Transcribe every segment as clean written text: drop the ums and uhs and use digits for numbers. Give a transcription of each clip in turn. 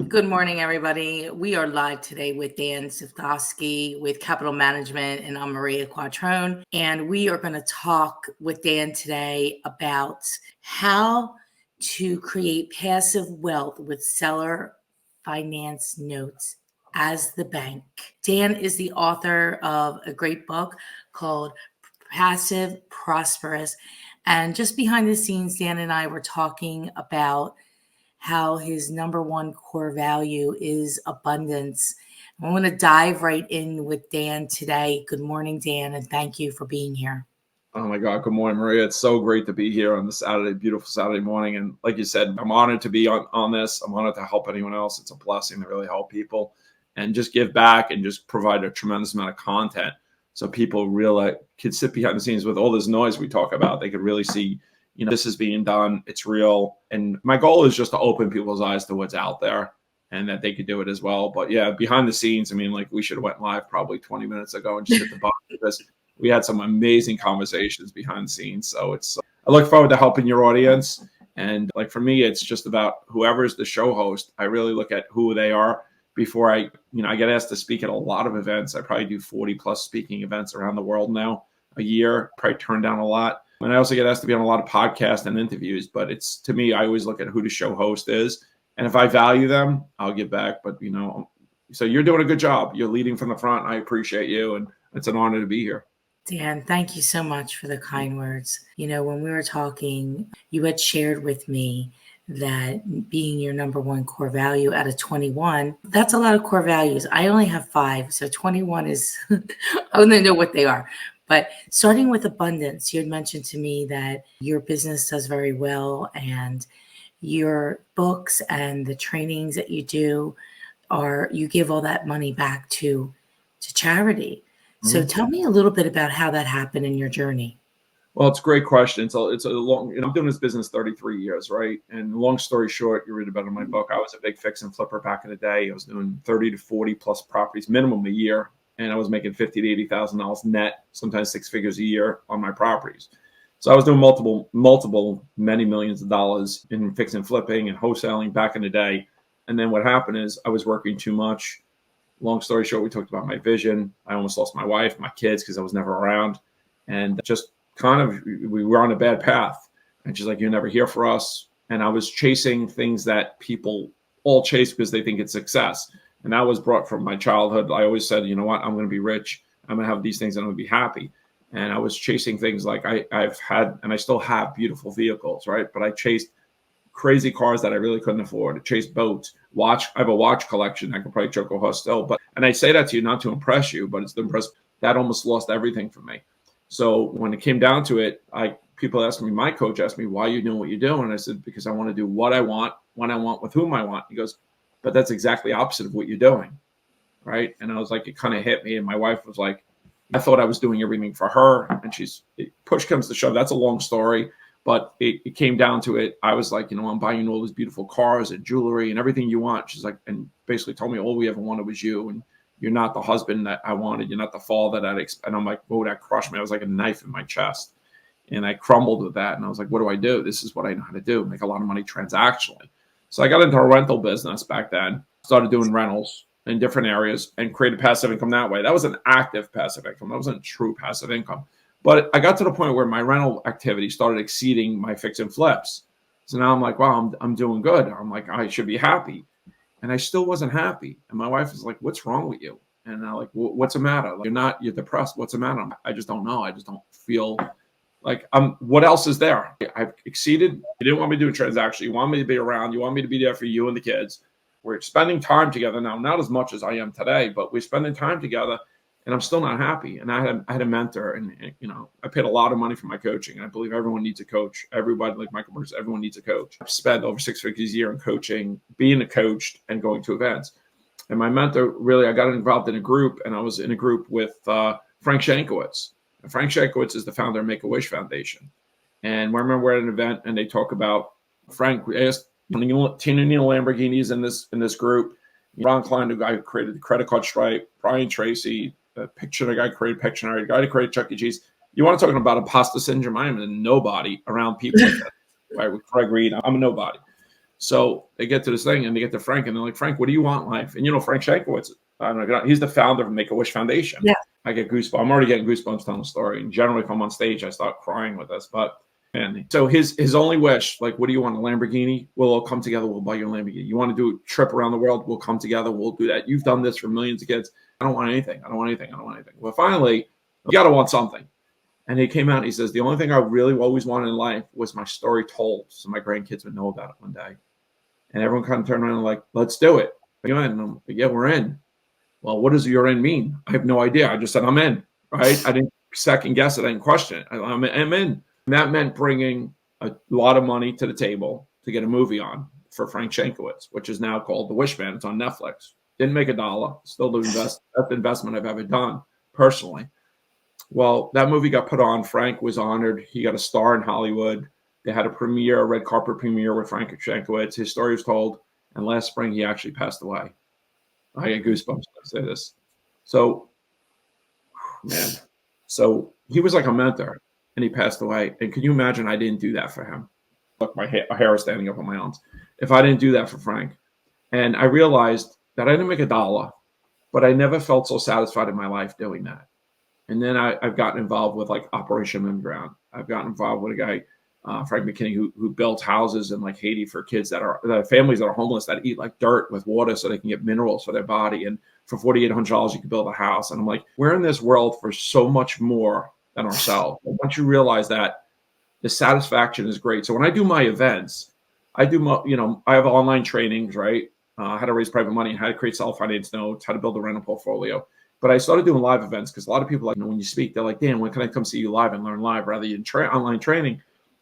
Good morning, everybody. We are live today with Dan Zitofsky with Capital Management, and I'm Maria Quattrone. And we are going to talk with Dan today about how to create passive wealth with seller finance notes as the bank. Dan is the author of a great book called Passive Prosperous. And just behind the scenes, Dan and I were talking about how his number one core value is abundance. I want to dive right in with Dan today. Good morning, Dan, and thank you for being here. Oh my God. Good morning, Maria. It's so great to be here on this beautiful Saturday morning. And like you said, I'm honored to be on this. I'm honored to help anyone else. It's a blessing to really help people and just give back and just provide a tremendous amount of content. So people really could sit behind the scenes with all this noise we talk about. They could really see, this is being done. It's real. And my goal is just to open people's eyes to what's out there and that they could do it as well. But yeah, behind the scenes, we should have went live probably 20 minutes ago and just hit the button because we had some amazing conversations behind the scenes. So I look forward to helping your audience. And like for me, it's just about whoever's the show host. I really look at who they are before I get asked to speak at a lot of events. I probably do 40 plus speaking events around the world now a year, probably turn down a lot. And I also get asked to be on a lot of podcasts and interviews, but to me, I always look at who the show host is. And if I value them, I'll give back. But, so you're doing a good job. You're leading from the front. I appreciate you. And it's an honor to be here. Dan, thank you so much for the kind words. When we were talking, you had shared with me that being your number one core value out of 21, that's a lot of core values. I only have 5, so 21 is, I don't know what they are. But starting with abundance, you had mentioned to me that your business does very well and your books and the trainings that you do you give all that money back to charity. So tell me a little bit about how that happened in your journey. Well, it's a great question. It's a long, I'm doing this business 33 years, right? And long story short, you read about it in my book. I was a big fix and flipper back in the day. I was doing 30 to 40 plus properties minimum a year. And I was making $50,000 to $80,000 net, sometimes 6 figures a year on my properties. So I was doing multiple, many millions of dollars in fix and flipping and wholesaling back in the day. And then what happened is I was working too much. Long story short, we talked about my vision. I almost lost my wife, my kids, because I was never around. And just we were on a bad path. And she's like, you're never here for us. And I was chasing things that people all chase because they think it's success. And that was brought from my childhood. I always said, you know what, I'm going to be rich. I'm going to have these things and I'm going to be happy. And I was chasing things like I've had, and I still have beautiful vehicles, right? But I chased crazy cars that I really couldn't afford. I chased boats, I have a watch collection. I could probably choke a horse still. And I say that to you not to impress you, but it's to impress. That almost lost everything for me. So when it came down to it, my coach asked me, why are you doing what you're doing? And I said, because I want to do what I want, when I want, with whom I want. He goes, but that's exactly opposite of what you're doing, right? And I was like, it kind of hit me. And my wife was like, I thought I was doing everything for her. And push comes to shove. That's a long story, but it came down to it. I was like, I'm buying you all these beautiful cars and jewelry and everything you want. She's like, and basically told me all we ever wanted was you. And you're not the husband that I wanted. You're not the father that I'd expect. And I'm like, whoa, that crushed me. I was like a knife in my chest. And I crumbled with that. And I was like, what do I do? This is what I know how to do. Make a lot of money transactionally. So I got into a rental business back then, started doing rentals in different areas and created passive income that way. That was an active passive income. That wasn't true passive income. But I got to the point where my rental activity started exceeding my fix and flips. So now I'm like, wow, I'm doing good. I'm like, I should be happy. And I still wasn't happy. And my wife was like, what's wrong with you? And I'm like, what's the matter? Like, you're depressed. What's the matter? I just don't know. I just don't feel like what else is there? I've exceeded. You didn't want me to do a transaction. You want me to be around. You want me to be there for you and the kids. We're spending time together now, not as much as I am today, but we're spending time together and I'm still not happy. And I had a mentor and I paid a lot of money for my coaching. And I believe everyone needs a coach. Everybody, like Michael Bruce, everyone needs a coach. I've spent over 6 figures a year in coaching, being a coach and going to events. And my mentor, really, I got involved in a group and I was in a group with Frank Shankowitz. And Frank Shankowitz is the founder of Make-A-Wish Foundation. And I remember we're at an event and they talk about Frank asked Tina Neal Lamborghinis in this group. Ron Klein, the guy who created the credit card stripe, Brian Tracy, the guy who created Pictionary, the guy who created Chuck E. Cheese. You want to talk about imposter syndrome? I am a nobody around people like that. Right? With Craig Reed, I'm a nobody. So they get to this thing and they get to Frank and they're like, Frank, what do you want in life? And Frank Shankowitz, he's the founder of Make-A-Wish Foundation. Yeah. I get goosebumps. I'm already getting goosebumps telling the story. And generally, if I'm on stage, I start crying with this. But man, so his only wish, like, what do you want? A Lamborghini? We'll all come together. We'll buy you a Lamborghini. You want to do a trip around the world? We'll come together. We'll do that. You've done this for millions of kids. I don't want anything. I don't want anything. I don't want anything. Well, finally, you got to want something. And he came out and he says, the only thing I really always wanted in life was my story told, so my grandkids would know about it one day. And everyone kind of turned around and like, let's do it. Are you in? And I'm like, yeah, we're in. Well, what does you're in mean? I have no idea. I just said, I'm in, right? I didn't second guess it. I didn't question it. I'm in. And that meant bringing a lot of money to the table to get a movie on for Frank Shankowitz, which is now called The Wish Man. It's on Netflix. Didn't make $1. Still the best investment I've ever done personally. Well, that movie got put on. Frank was honored. He got a star in Hollywood. They had a red carpet premiere with Frank Shankowitz. His story was told. And last spring, he actually passed away. I get goosebumps when I say this. So, man, so he was like a mentor, and he passed away. And can you imagine I didn't do that for him? Look, my hair is standing up on my arms. If I didn't do that for Frank. And I realized that I didn't make $1, but I never felt so satisfied in my life doing that. And then I've gotten involved with like Operation Underground. I've gotten involved with a guy, Frank McKinney, who built houses in like Haiti for kids that families that are homeless that eat like dirt with water so they can get minerals for their body. And for $4,800, you can build a house. And I'm like, we're in this world for so much more than ourselves. And once you realize that, the satisfaction is great. So when I do my events, I have online trainings, right? How to raise private money, how to create self-finance notes, how to build a rental portfolio. But I started doing live events because a lot of people, like, when you speak, they're like, Dan, when can I come see you live and learn live rather than online training?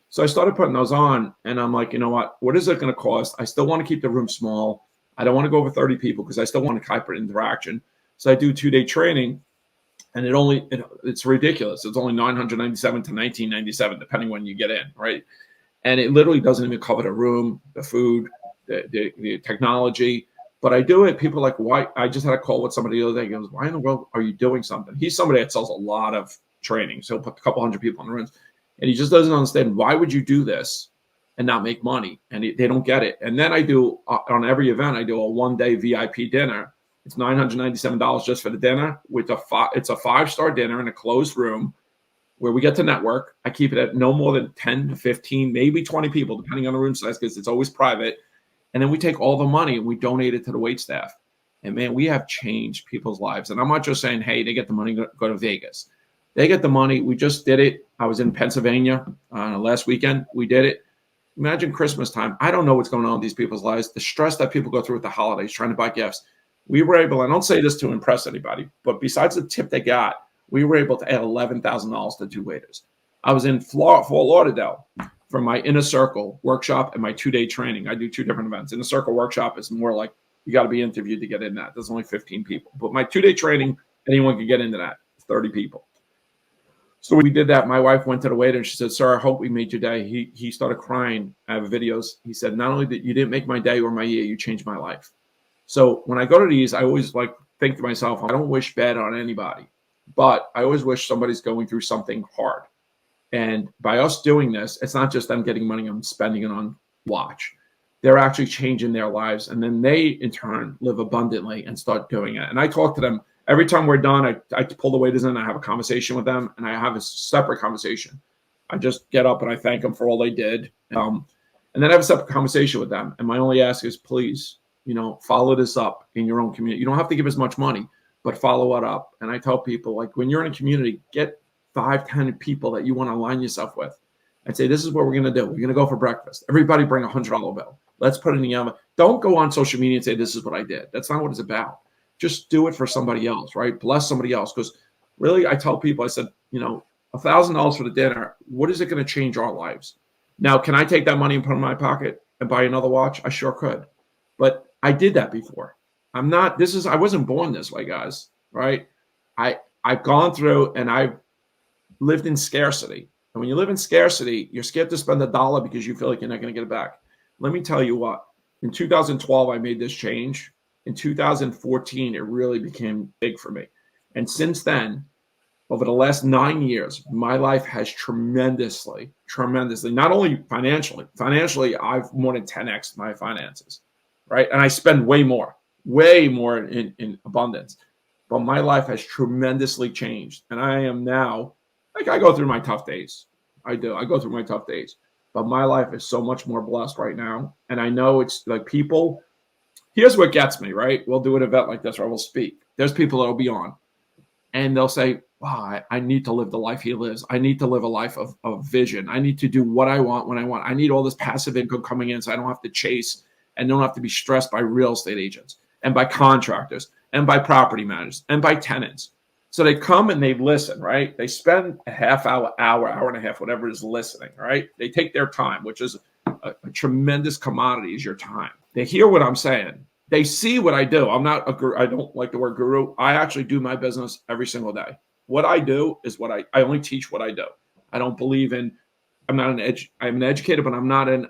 So I started putting those on, and I'm like, you know what is it going to cost? I still want to keep the room small. I don't want to go over 30 people because I still want to hyper interaction. So I do 2-day training, and it's ridiculous. It's only $997 to $1,997, depending when you get in, right? And it literally doesn't even cover the room, the food, the technology. But I do it. People are like, why? I just had a call with somebody the other day. He goes, why in the world are you doing something? He's somebody that sells a lot of training. So he'll put a couple hundred people in the rooms. And he just doesn't understand, why would you do this and not make money? And they don't get it. And then I do, on every event, I do a 1-day VIP dinner. It's $997 just for the dinner. It's a 5-star dinner in a closed room where we get to network. I keep it at no more than 10 to 15, maybe 20 people, depending on the room size, because it's always private. And then we take all the money and we donate it to the wait staff. And man, we have changed people's lives. And I'm not just saying, hey, they get the money, go to Vegas. They get the money. We just did it. I was in Pennsylvania last weekend. We did it. Imagine Christmas time. I don't know what's going on in these people's lives. The stress that people go through with the holidays, trying to buy gifts. We were able, I don't say this to impress anybody, but besides the tip they got, we were able to add $11,000 to 2 waiters. I was in Fort Lauderdale for my Inner Circle workshop and my 2-day training. I do 2 different events. Inner Circle workshop is more like you got to be interviewed to get in that. There's only 15 people. But my 2-day training, anyone can get into that. 30 people. So we did that. My wife went to the waiter and she said, sir, I hope we made your day. He started crying. I have videos. He said, not only that you didn't make my day or my year, you changed my life. So when I go to these, I always think to myself, I don't wish bad on anybody, but I always wish somebody's going through something hard. And by us doing this, it's not just them getting money and spending it on watch. They're actually changing their lives. And then they, in turn, live abundantly and start doing it. And I talk to them every time we're done. I pull the waiters in. I have a conversation with them, and I have a separate conversation. I just get up and I thank them for all they did. And then I have a separate conversation with them. And my only ask is, please, follow this up in your own community. You don't have to give as much money, but follow it up. And I tell people, like, when you're in a community, get 5-10 people that you want to align yourself with. I'd say, this is what we're going to do. We're going to go for breakfast. Everybody bring $100 bill. Let's put it in the oven. Don't go on social media and say, this is what I did. That's not what it's about. Just do it for somebody else, right? Bless somebody else. Because really, I tell people, I said, $1,000 for the dinner, what is it going to change our lives? Now, can I take that money and put it in my pocket and buy another watch? I sure could. But I did that before. I wasn't born this way, guys, right? I've gone through and I've lived in scarcity. And when you live in scarcity, you're scared to spend $1 because you feel like you're not going to get it back. Let me tell you what, in 2012, I made this change. In 2014, it really became big for me. And since then, Over the last 9 years, my life has tremendously, not only financially, I've more than 10x my finances, right? And I spend way more in abundance. But my life has tremendously changed. And I am now, like, I go through my tough days. I do. I go through my tough days. But my life is so much more blessed right now. And I know it's like people, here's what gets me, right? We'll do an event like this, or we'll speak. There's people that'll be on and they'll say, wow, I need to live the life he lives. I need to live a life of vision. I need to do what I want when I want. I need all this passive income coming in so I don't have to chase and don't have to be stressed by real estate agents and by contractors and by property managers and by tenants. So they come and they listen, right? They spend a half hour, hour and a half, whatever is listening, right? They take their time, which is a tremendous commodity, is your time. They hear what I'm saying. They see what I do. I'm not a guru. I don't like the word guru. I actually do my business every single day. What I do is what I only teach what I do. I don't believe in, I'm an educator, but I'm not an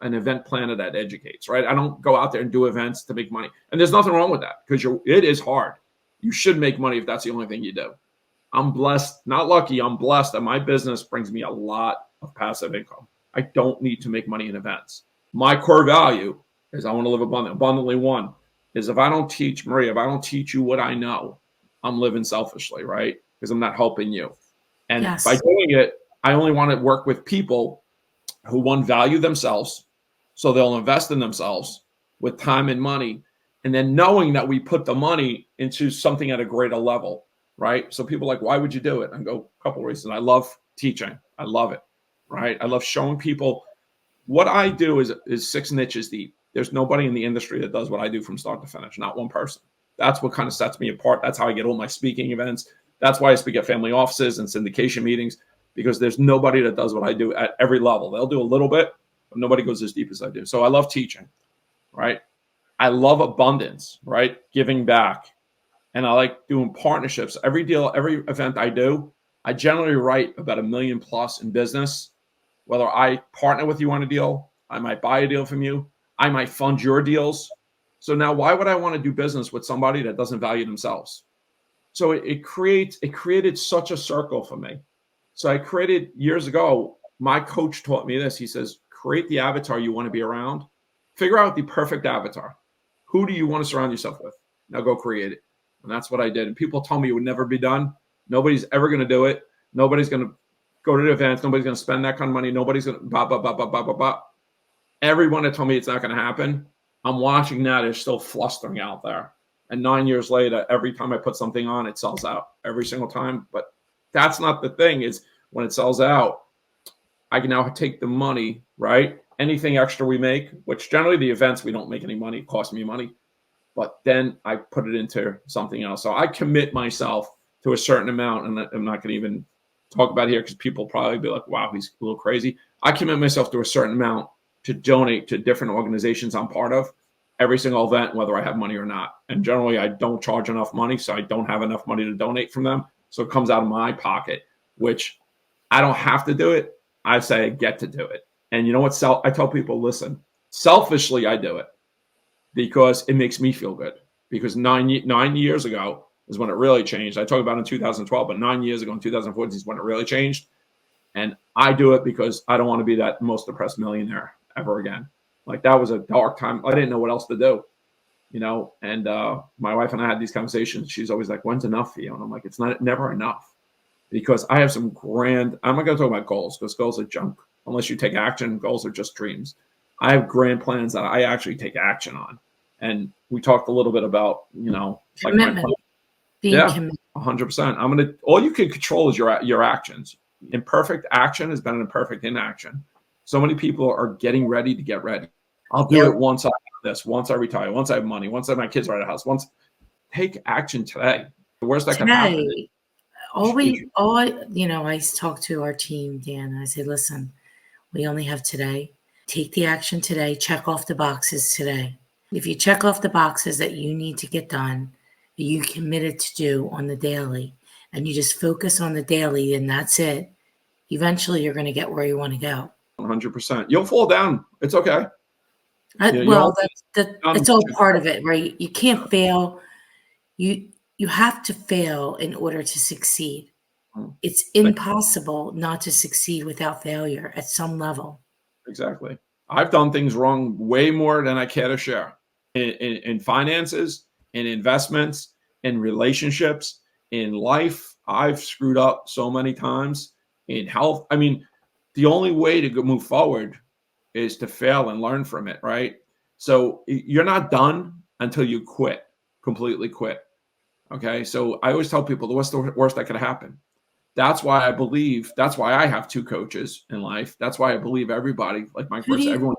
event planner that educates, right? I don't go out there and do events to make money. And there's nothing wrong with that because it is hard. You should make money if that's the only thing you do. I'm blessed, not lucky. I'm blessed that my business brings me a lot of passive income. I don't need to make money in events. My core value is I want to live abundantly. One is if I don't teach you what I know, I'm living selfishly, right? Because I'm not helping you. And Yes. by doing it, I only want to work with people who, one, value themselves, so they'll invest in themselves with time and money, and then knowing that we put the money into something at a greater level, right? So people are like, why would you do it? I go, a couple of reasons. I love teaching. I love it, right? I love showing people. What I do is 6 niches deep. There's nobody in the industry that does what I do from start to finish, not one person. That's what kind of sets me apart. That's how I get all my speaking events. That's why I speak at family offices and syndication meetings, because there's nobody that does what I do at every level. They'll do a little bit, but nobody goes as deep as I do. So I love teaching, right? I love abundance, right? Giving back. And I like doing partnerships. Every deal, every event I do, I generally write about $1 million plus in business. Whether I partner with you on a deal, I might buy a deal from you, I might fund your deals. So now why would I want to do business with somebody that doesn't value themselves? So it created such a circle for me. So I created years ago, my coach taught me this. He says, create the avatar you want to be around. Figure out the perfect avatar. Who do you want to surround yourself with? Now go create it. And that's what I did. And people told me it would never be done. Nobody's ever going to do it. Nobody's going to go to the events. Nobody's going to spend that kind of money. Nobody's going to blah, blah, blah, blah, blah, blah, blah. Everyone that told me it's not going to happen, I'm watching now. They're still flustering out there. And 9 years later, every time I put something on, it sells out every single time. But that's not the thing. Is when it sells out, I can now take the money, right? Anything extra we make, which generally the events, we don't make any money, it costs me money. But then I put it into something else. So I commit myself to a certain amount, and I'm not going to even talk about it here because people probably be like, wow, he's a little crazy. I commit myself to a certain amount to donate to different organizations I'm part of every single event, whether I have money or not. And generally, I don't charge enough money, so I don't have enough money to donate from them. So it comes out of my pocket, which I don't have to do it. I say I get to do it. And you know what? I tell people, listen, selfishly, I do it because it makes me feel good. Because 9 years ago is when it really changed. I talk about it in 2012, but 9 years ago in 2014 is when it really changed. And I do it because I don't want to be that most depressed millionaire ever again. Like, that was a dark time. I didn't know what else to do, you know. And my wife and I had these conversations. She's always like, when's enough for you? And I'm like, it's never enough, because I have some grand, I'm not going to talk about goals because goals are junk. Unless you take action, goals are just dreams. I have grand plans that I actually take action on. And we talked a little bit about, you know, commitment. Like being committed. 100%. All you can control is your actions. Imperfect action is better than perfect inaction. So many people are getting ready to get ready. I'll do it once I have this, once I retire, once I have money, once I have my kids are at a house. Take action today. The worst that can happen. I talk to our team, Dan, and I say, listen, we only have today. Take the action today. Check off the boxes today. If you check off the boxes that you need to get done, that you committed to do on the daily, and you just focus on the daily, and that's it, eventually you're going to get where you want to go. 100%. You'll fall down. It's okay. It's all part of it, right? You can't fail. You have to fail in order to succeed. It's impossible not to succeed without failure at some level. Exactly. I've done things wrong way more than I care to share in finances, in investments, in relationships, in life. I've screwed up so many times in health. I mean, the only way to move forward is to fail and learn from it, right? So you're not done until you quit, completely quit. Okay. So I always tell people, what's the worst that could happen? That's why I have two coaches in life. That's why I believe everybody, like Mike Burke, everyone.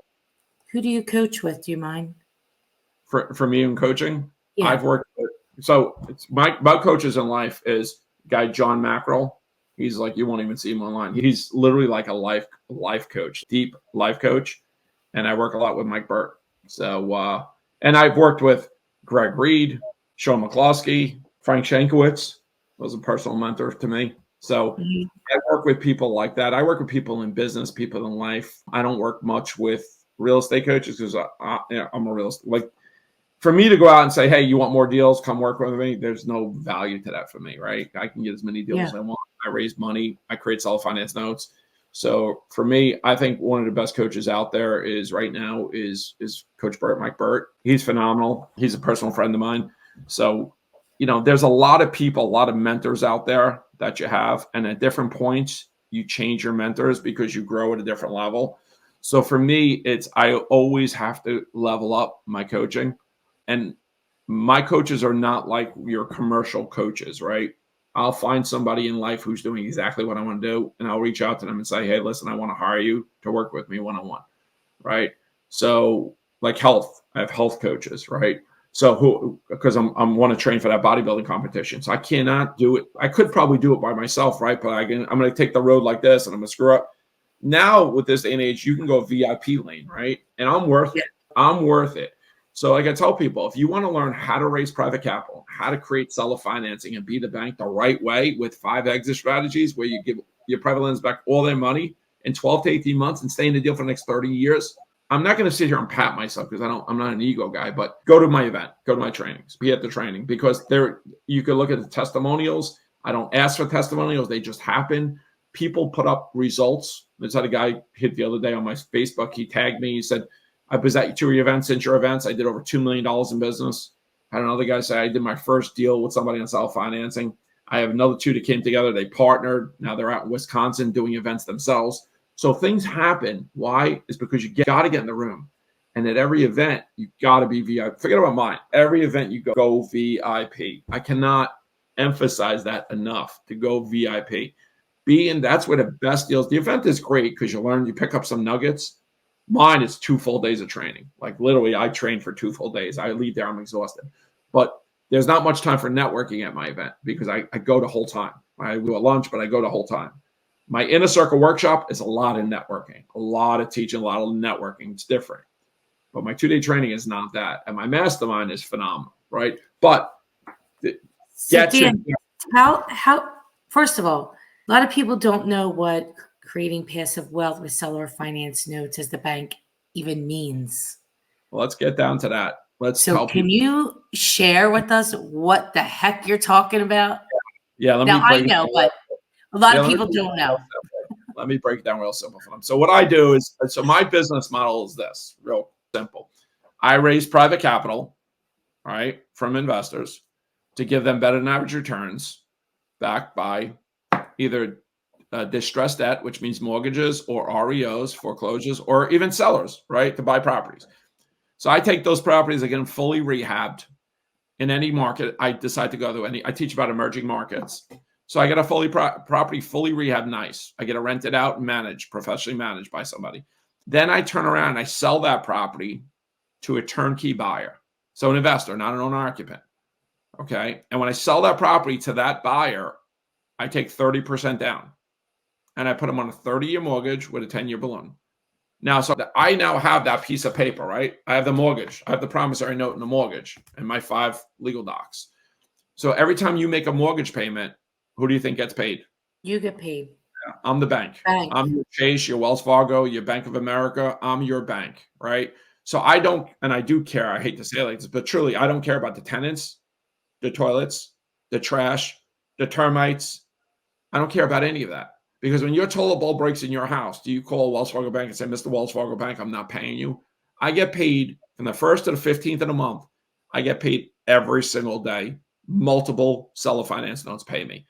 Who do you coach with? Do you mind? For me in coaching, Yeah. I've worked with, so it's my coaches in life is guy John Mackerel. He's like, you won't even see him online. He's literally like a life coach, deep life coach. And I work a lot with Mike Burke. So and I've worked with Greg Reed, Sean McCloskey, Frank Shankowitz was a personal mentor to me. So I work with people like that. I work with people in business, people in life. I don't work much with real estate coaches because I'm a real estate. Like for me to go out and say, hey, you want more deals? Come work with me. There's no value to that for me, right? I can get as many deals as I want. I raise money. I create self-finance notes. So for me, I think one of the best coaches out there is right now is Coach Burt, Mike Burt. He's phenomenal. He's a personal friend of mine. So, there's a lot of people, a lot of mentors out there that you have. And at different points, you change your mentors because you grow at a different level. So for me, I always have to level up my coaching. And my coaches are not like your commercial coaches, right? I'll find somebody in life who's doing exactly what I want to do, and I'll reach out to them and say, hey, listen, I want to hire you to work with me one-on-one, right? So like health, I have health coaches, right? So because I'm want to train for that bodybuilding competition. So I cannot do it. I could probably do it by myself, right? But I'm going to take the road like this and I'm going to screw up. Now with this day and age, you can go VIP lane, right? And I'm worth it. I'm worth it. So like I tell people, if you want to learn how to raise private capital, how to create seller financing and be the bank the right way with 5 exit strategies where you give your private lenders back all their money in 12 to 18 months and stay in the deal for the next 30 years. I'm not going to sit here and pat myself because I'm not an ego guy, but go to my event, go to my trainings, be at the training because you could look at the testimonials. I don't ask for testimonials. They just happen. People put up results. There's had a guy hit the other day on my Facebook. He tagged me. He said, I was at 2 of your events. Since your events, I did over $2 million in business. I had another guy say I did my first deal with somebody on self-financing. I have another 2 that came together. They partnered. Now they're out in Wisconsin doing events themselves. So things happen. Why? Is because you got to get in the room. And at every event, you got to be VIP. Forget about mine. Every event you go VIP. I cannot emphasize that enough to go VIP. That's where the best deals. The event is great because you pick up some nuggets. Mine is 2 full days of training. Like literally, I train for 2 full days. I leave there, I'm exhausted. But there's not much time for networking at my event because I go the whole time. I do a lunch, but I go the whole time. My inner circle workshop is a lot of networking, a lot of teaching, a lot of networking. It's different. But my 2-day training is not that. And my mastermind is phenomenal, right? But so Dan, how first of all, a lot of people don't know what creating passive wealth with seller finance notes as the bank even means. Well, let's get down to that. Can you share with us what the heck you're talking about? Yeah, I know, but a lot of people don't know. Let me break it down real simple for them. So what I do is, my business model is this, real simple. I raise private capital, right, from investors to give them better than average returns backed by either distressed debt, which means mortgages or REOs, foreclosures, or even sellers, right, to buy properties. So I take those properties, I get them fully rehabbed in any market I decide to go to. I teach about emerging markets. So I get a property fully rehabbed, nice. I get to rent it out and professionally managed by somebody. Then I turn around and I sell that property to a turnkey buyer. So an investor, not an owner occupant. Okay. And when I sell that property to that buyer, I take 30% down and I put them on a 30-year mortgage with a 10-year balloon. Now, so I now have that piece of paper, right? I have the mortgage. I have the promissory note and the mortgage and my 5 legal docs. So every time you make a mortgage payment, who do you think gets paid? You get paid. Yeah, I'm the bank. I'm your Chase, your Wells Fargo, your Bank of America. I'm your bank, right? So I don't, and I do care. I hate to say it like this, but truly, I don't care about the tenants, the toilets, the trash, the termites. I don't care about any of that. Because when your toilet bowl breaks in your house, do you call Wells Fargo Bank and say, Mr. Wells Fargo Bank, I'm not paying you? I get paid from the 1st to the 15th of the month. I get paid every single day. Multiple seller finance notes pay me.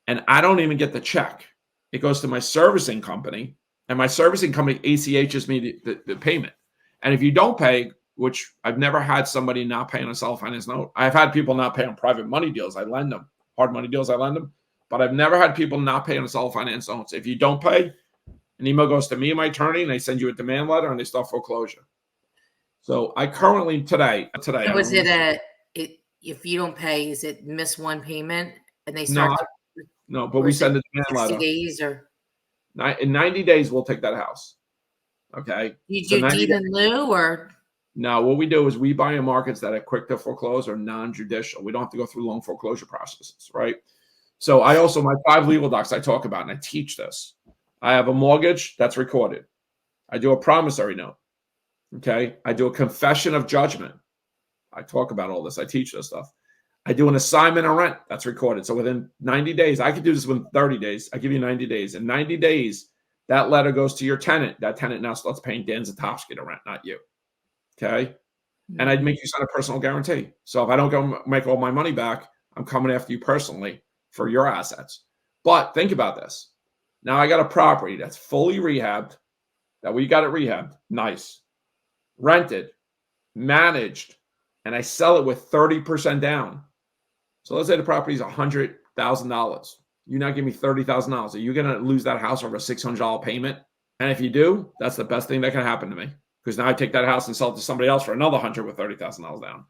And I don't even get the check. It goes to my servicing company, and my servicing company ACHs me the payment. And if you don't pay, which I've never had somebody not pay on a seller finance note. I've had people not pay on private money deals. I lend them. Hard money deals, I lend them. But I've never had people not pay on a seller finance notes. If you don't pay, an email goes to me and my attorney, and they send you a demand letter, and they start foreclosure. So I currently today. So is if you don't pay, is it miss one payment and they start? No, but we send a demand 60 letter. days or in 90 days, we'll take that house. Okay. You do deed in lieu or? No, what we do is we buy in markets that are quick to foreclose or non-judicial. We don't have to go through long foreclosure processes, right? So I also, my 5 legal docs I talk about, and I teach this. I have a mortgage that's recorded. I do a promissory note. Okay. I do a confession of judgment. I talk about all this. I teach this stuff. I do an assignment of rent that's recorded. So within 90 days, I could do this within 30 days. I give you 90 days. In 90 days, that letter goes to your tenant. That tenant now starts paying Dan Zitofsky the rent, not you. Okay. And I'd make you sign a personal guarantee. So if I don't go make all my money back, I'm coming after you personally for your assets. But think about this. Now I got a property that's fully rehabbed, that we got it rehabbed, nice, rented, managed, and I sell it with 30% down. So let's say the property is $100,000. You now give me $30,000. Are you going to lose that house over a $600 payment? And if you do, that's the best thing that can happen to me, because now I take that house and sell it to somebody else for another $100 with $30,000 down.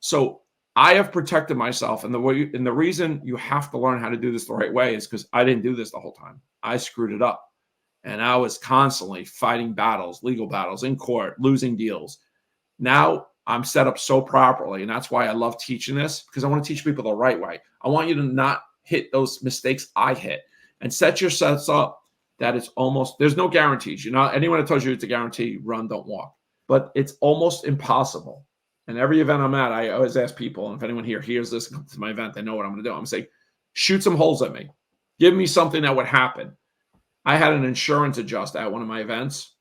So I have protected myself, and the reason you have to learn how to do this the right way is because I didn't do this the whole time. I screwed it up, and I was constantly fighting battles, legal battles in court, losing deals. Now I'm set up so properly, and that's why I love teaching this, because I want to teach people the right way. I want you to not hit those mistakes I hit, and set yourselves up that it's almost, there's no guarantees. You know, anyone that tells you it's a guarantee, run, don't walk. But it's almost impossible. And every event I'm at, I always ask people, and if anyone here hears this and comes to my event, they know what I'm going to do. I'm going to say, shoot some holes at me. Give me something that would happen. I had an insurance adjuster at one of my events,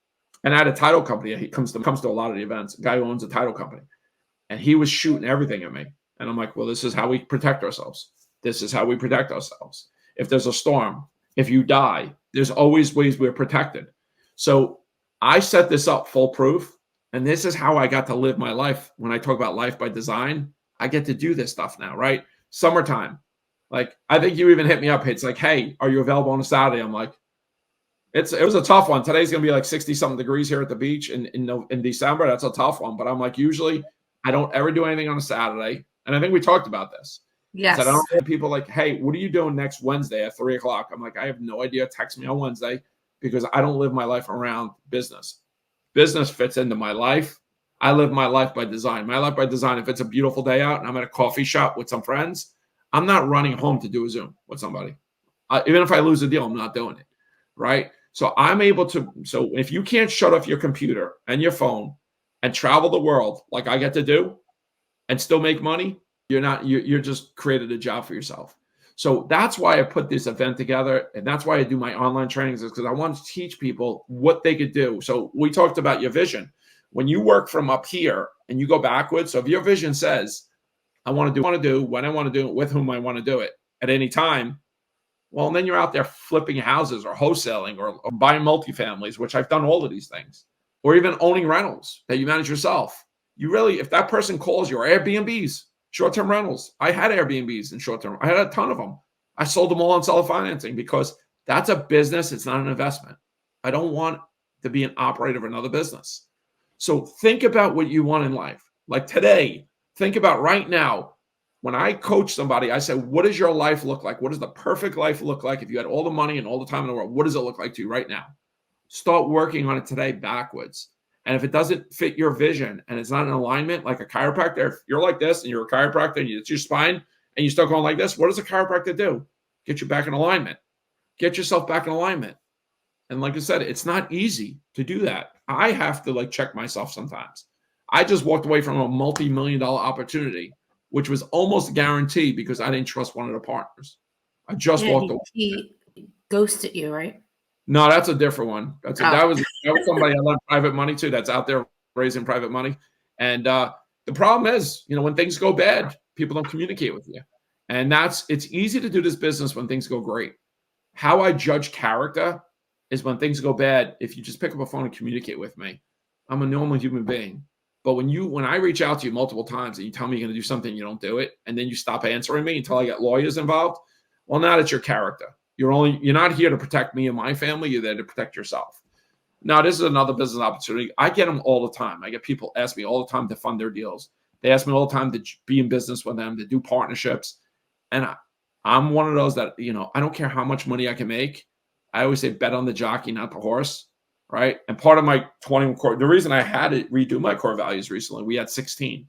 and I had a title company. He comes to a lot of the events, a guy who owns a title company. And he was shooting everything at me. And I'm like, well, this is how we protect ourselves. This is how we protect ourselves. If there's a storm, if you die, there's always ways we're protected. So I set this up foolproof. And this is how I got to live my life. When I talk about life by design, I get to do this stuff now, right? Summertime. Like, I think you even hit me up. It's like, hey, are you available on a Saturday? I'm like, it was a tough one. Today's going to be like 60-something degrees here at the beach in December. That's a tough one. But I'm like, usually I don't ever do anything on a Saturday. And I think we talked about this. Yes. I don't have people like, hey, what are you doing next Wednesday at 3:00? I'm like, I have no idea. Text me on Wednesday, because I don't live my life around business. Business fits into my life. I live my life by design. My life by design, if it's a beautiful day out and I'm at a coffee shop with some friends, I'm not running home to do a Zoom with somebody. Even if I lose a deal, I'm not doing it, right? So I'm able to, so if you can't shut off your computer and your phone and travel the world like I get to do and still make money, you're just created a job for yourself. So that's why I put this event together, and that's why I do my online trainings, is because I want to teach people what they could do. So we talked about your vision. When you work from up here and you go backwards, so if your vision says, I want to do, when I want to do it, with whom I want to do it at any time, well, then you're out there flipping houses or wholesaling or buying multifamilies, which I've done all of these things, or even owning rentals that you manage yourself. You really, if that person calls you, or Airbnbs, short-term rentals. I had Airbnbs and short-term. I had a ton of them. I sold them all on seller financing, because that's a business. It's not an investment. I don't want to be an operator of another business. So think about what you want in life. Like today, think about right now. When I coach somebody, I say, what does your life look like? What does the perfect life look like? If you had all the money and all the time in the world, what does it look like to you right now? Start working on it today backwards. And if it doesn't fit your vision and it's not in alignment, like a chiropractor, if you're like this and you're a chiropractor and it's your spine and you start going like this, what does a chiropractor do? Get you back in alignment. Get yourself back in alignment. And like I said, it's not easy to do that. I have to check myself sometimes. I just walked away from a multi-million-dollar opportunity, which was almost guaranteed because I didn't trust one of the partners. I just walked away. ghosted you, right? No, that's a different one. Oh. That was somebody I lent private money to that's out there raising private money. And the problem is, when things go bad, people don't communicate with you. And it's easy to do this business when things go great. How I judge character is when things go bad. If you just pick up a phone and communicate with me, I'm a normal human being. But when I reach out to you multiple times and you tell me you're going to do something, you don't do it, and then you stop answering me until I get lawyers involved, well, now it's your character. You're not here to protect me and my family. You're there to protect yourself. Now, this is another business opportunity. I get them all the time. I get people ask me all the time to fund their deals. They ask me all the time to be in business with them, to do partnerships. And I'm one of those that, I don't care how much money I can make. I always say bet on the jockey, not the horse, right? And part of my 21 core, the reason I had to redo my core values recently, we had 16.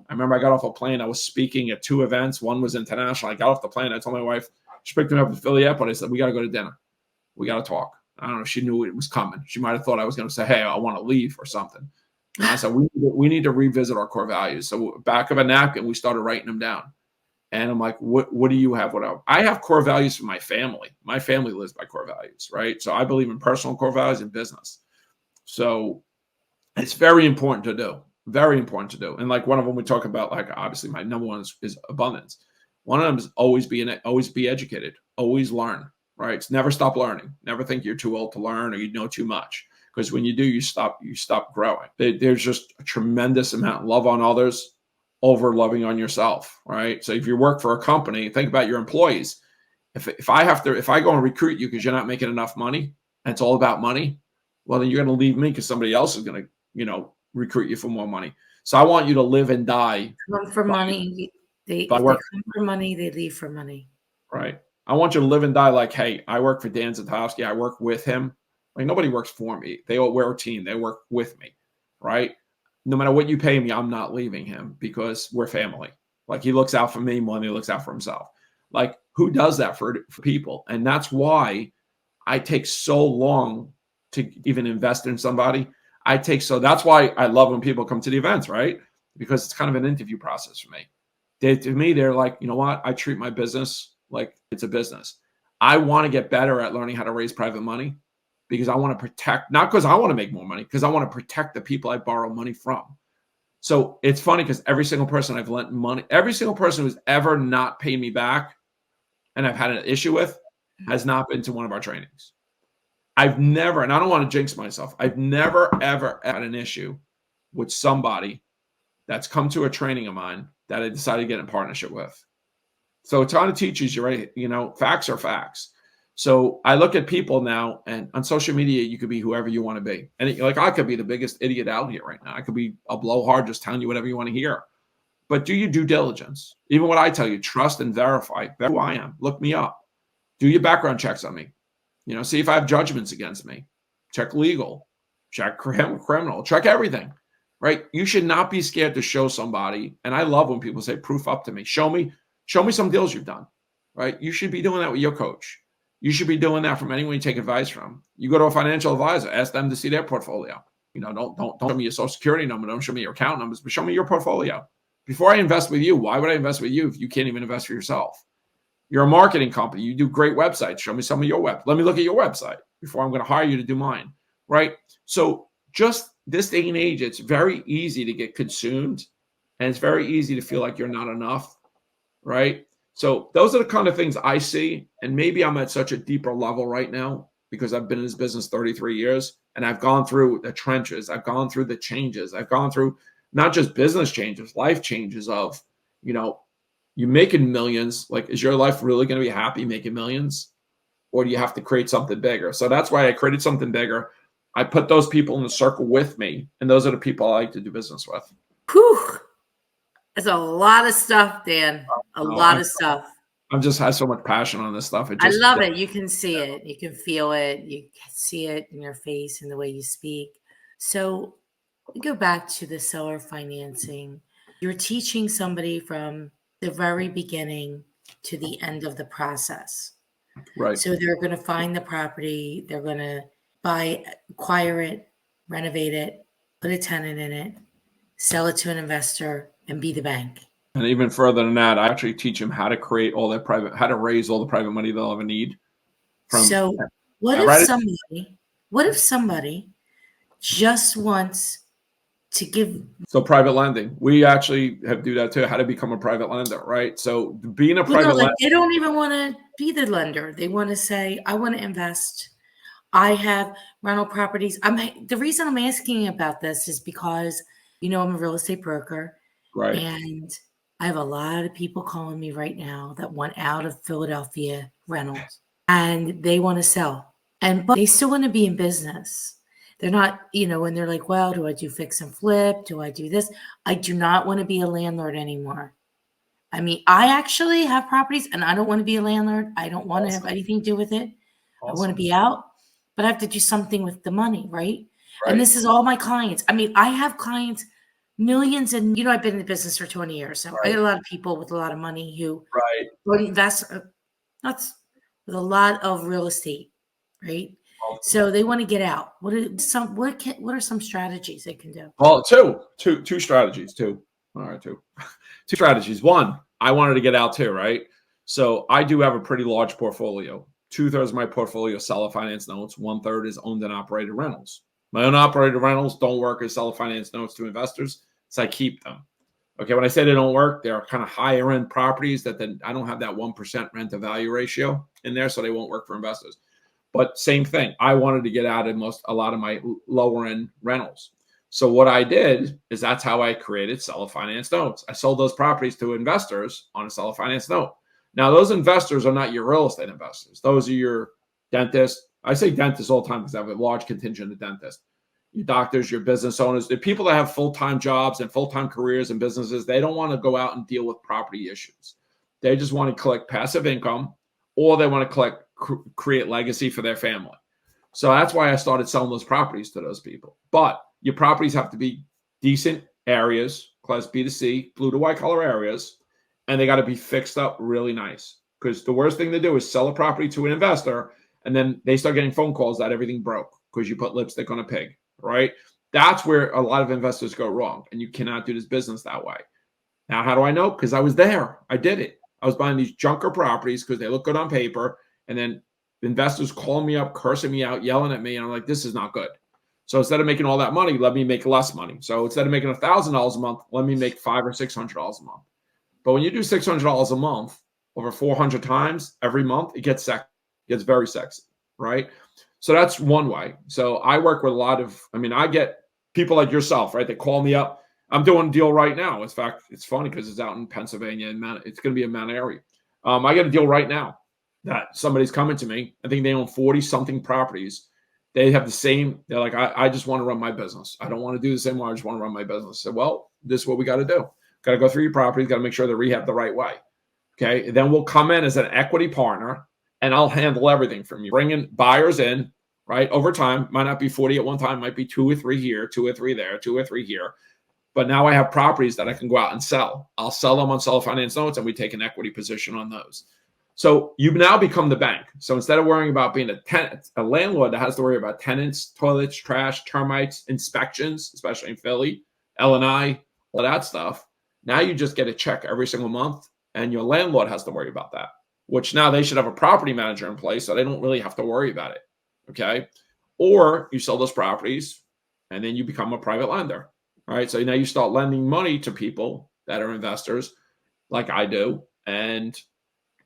I remember I got off a plane. I was speaking at 2 events. One was international. I got off the plane. I told my wife, she picked me up in Philly Airport. I said, we got to go to dinner. We got to talk. I don't know if she knew it was coming. She might have thought I was going to say, hey, I want to leave or something. And I said, we need to revisit our core values. So back of a napkin, we started writing them down. And I'm like, what do you have? I have core values for my family. My family lives by core values, right? So I believe in personal core values and business. So it's very important to do. Very important to do. And like one of them we talk about, like obviously my number one is abundance. One of them is always be educated, always learn, right? It's never stop learning. Never think you're too old to learn or you know too much. Because when you do, you stop growing. There's just a tremendous amount of love on others over loving on yourself, right? So if you work for a company, think about your employees. If I go and recruit you because you're not making enough money, and it's all about money, well, then you're going to leave me because somebody else is going to, recruit you for more money. So I want you to live and die. Come for money. If they come for money, they leave for money. Right. I want you to live and die like, hey, I work for Dan Zitofsky. I work with him. Like nobody works for me. We're a team. They work with me. Right. No matter what you pay me, I'm not leaving him because we're family. Like he looks out for me more than he looks out for himself. Like who does that for people? And that's why I take so long to even invest in somebody. That's why I love when people come to the events, right? Because it's kind of an interview process for me. They're like, you know what? I treat my business like it's a business. I want to get better at learning how to raise private money because I want to protect, not because I want to make more money, because I want to protect the people I borrow money from. So it's funny because every single person I've lent money, every single person who's ever not paid me back and I've had an issue with has not been to one of our trainings. I've never, and I don't want to jinx myself, I've never, ever had an issue with somebody that's come to a training of mine that I decided to get in partnership with. So it kind of teaches you, right? Facts are facts. So I look at people now, and on social media, you could be whoever you want to be. And I could be the biggest idiot out here right now. I could be a blowhard just telling you whatever you want to hear. But do your due diligence. Even what I tell you, trust and verify who I am. Look me up. Do your background checks on me. See if I have judgments against me. Check legal. Check criminal. Check everything. Right? You should not be scared to show somebody. And I love when people say, proof up to me. Show me some deals you've done. Right? You should be doing that with your coach. You should be doing that from anyone you take advice from. You go to a financial advisor, ask them to see their portfolio. Don't show me your social security number. Don't show me your account numbers, but show me your portfolio. Before I invest with you, why would I invest with you if you can't even invest for yourself? You're a marketing company. You do great websites. Show me some of your Let me look at your website before I'm going to hire you to do mine, right? So just this day and age, it's very easy to get consumed, and it's very easy to feel like you're not enough, right? So those are the kind of things I see, and maybe I'm at such a deeper level right now because I've been in this business 33 years, and I've gone through the trenches. I've gone through the changes. I've gone through not just business changes, life changes of, you're making millions. Like, is your life really going to be happy making millions? Or do you have to create something bigger? So that's why I created something bigger. I put those people in the circle with me. And those are the people I like to do business with. Whew. That's a lot of stuff, Dan. A lot of stuff. I just have so much passion on this stuff. I love it. You can see it. You can feel it. You can see it in your face and the way you speak. So we go back to the seller financing. You're teaching somebody from the very beginning to the end of the process. Right. So they're going to find the property. They're going to acquire it, renovate it, put a tenant in it, sell it to an investor, and be the bank. And even further than that, I actually teach them how to create how to raise all the private money they'll ever need So what if somebody just wants to give? So private lending, we actually have do that too. How to become a private lender, right? So being a private lender, they don't even want to be the lender. They want to say, I want to invest. I have rental properties. The reason I'm asking about this is because, I'm a real estate broker, right? and I have a lot of people calling me right now that want out of Philadelphia rentals, and they want to sell, but they still want to be in business. They're not, and they're like, well, do I do fix and flip? Do I do this? I do not want to be a landlord anymore. I mean, I actually have properties and I don't want to be a landlord. I don't want to have anything to do with it. I want to be out, but I have to do something with the money, right? And this is all my clients. I mean, I have clients, millions, and I've been in the business for 20 years. So I get a lot of people with a lot of money who would invest that's with a lot of real estate, right? So they want to get out. What are some strategies they can do? Well, two strategies. Two. All right, two strategies. One, I wanted to get out too, right? So I do have a pretty large portfolio. 2/3 of my portfolio is seller finance notes. 1/3 is owned and operated rentals. My own operated rentals don't work as seller finance notes to investors, so I keep them. Okay, when I say they don't work, they're kind of higher end properties that then I don't have that 1% rent to value ratio in there, so they won't work for investors. But same thing, I wanted to get out of a lot of my lower end rentals. So what I did is that's how I created seller finance notes. I sold those properties to investors on a seller finance note. Now, those investors are not your real estate investors. Those are your dentists. I say dentists all the time because I have a large contingent of dentists. Your doctors, your business owners, the people that have full-time jobs and full-time careers and businesses, they don't want to go out and deal with property issues. They just want to collect passive income, or they want to create legacy for their family. So that's why I started selling those properties to those people. But your properties have to be decent areas, class B to C, blue to white collar areas, and they got to be fixed up really nice. Because the worst thing to do is sell a property to an investor, and then they start getting phone calls that everything broke because you put lipstick on a pig, right? That's where a lot of investors go wrong, and you cannot do this business that way. Now, how do I know? Because I was there. I did it. I was buying these junker properties because they look good on paper, and then investors calling me up, cursing me out, yelling at me, and I'm like, this is not good. So instead of making all that money, let me make less money. So instead of making $1,000 a month, let me make $500 or $600 a month. But when you do $600 a month over 400 times every month, it gets sexy. It gets very sexy, right? So that's one way. So I work with I get people like yourself, right? They call me up. I'm doing a deal right now. In fact, it's funny because it's out in Pennsylvania and it's going to be in Mount Airy. I got a deal right now that somebody's coming to me. I think they own 40 something properties. They have the same. They're like, I just want to run my business. I don't want to do the same one. I just want to run my business. So, well, this is what we got to do. Got to go through your properties. Got to make sure they're rehabbed the right way. Okay. And then we'll come in as an equity partner, and I'll handle everything from you. Bringing buyers in, right? Over time, might not be 40 at one time, might be 2 or 3 here, 2 or 3 there, 2 or 3 here. But now I have properties that I can go out and sell. I'll sell them on seller finance notes, and we take an equity position on those. So you now become the bank. So instead of worrying about being a landlord that has to worry about tenants, toilets, trash, termites, inspections, especially in Philly, L&I, all that stuff, now you just get a check every single month, and your landlord has to worry about that, which now they should have a property manager in place so they don't really have to worry about it, okay? Or you sell those properties, and then you become a private lender, all right? So now you start lending money to people that are investors like I do, and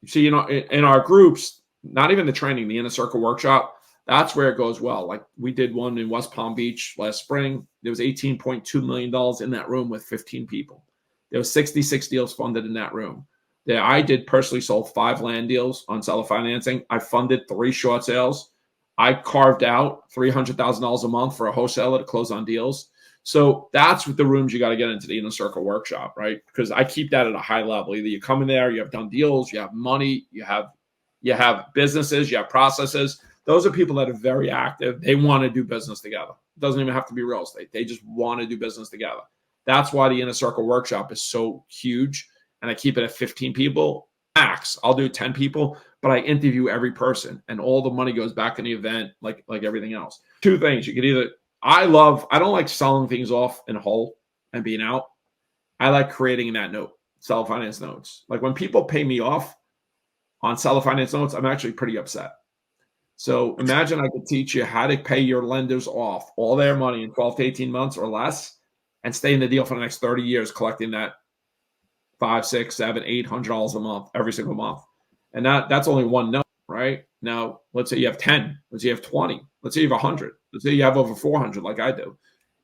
see, in our groups, not even the training, the Inner Circle workshop, that's where it goes well. Like we did one in West Palm Beach last spring. There was $18.2 million in that room with 15 people. There was 66 deals funded in that room. There, I did personally sold 5 land deals on seller financing. I funded 3 short sales. I carved out $300,000 a month for a wholesaler to close on deals. So that's the rooms you got to get into the Inner Circle workshop, right? Because I keep that at a high level. Either you come in there, you have done deals, you have money, you have businesses, you have processes. Those are people that are very active. They want to do business together. It doesn't even have to be real estate. They just want to do business together. That's why the Inner Circle workshop is so huge. And I keep it at 15 people max. I'll do 10 people, but I interview every person, and all the money goes back in the event, like everything else. 2 things. You could either I don't like selling things off in whole and being out. I like creating that note, seller finance notes. Like when people pay me off on seller finance notes, I'm actually pretty upset So imagine I could teach you how to pay your lenders off all their money in 12 to 18 months or less and stay in the deal for the next 30 years, collecting that $500, $600, $700, $800 a month, every single month. And that's only one note, right? Now, let's say you have 10, let's say you have 20, let's say you have 100, let's say you have over 400 like I do.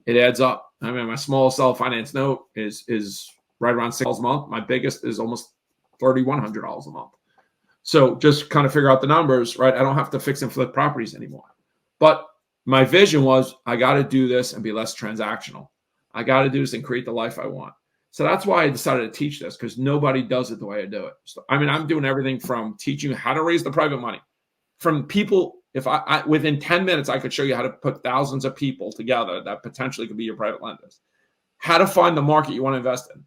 It adds up. I mean, my smallest self-finance note is right around $6 a month. My biggest is almost $3,100 a month. So just kind of figure out the numbers, right? I don't have to fix and flip properties anymore. But my vision was I got to do this and be less transactional. I got to do this and create the life I want. So that's why I decided to teach this, because nobody does it the way I do it. So, I mean, I'm doing everything from teaching you how to raise the private money from people. If I within 10 minutes, I could show you how to put thousands of people together that potentially could be your private lenders, how to find the market you want to invest in,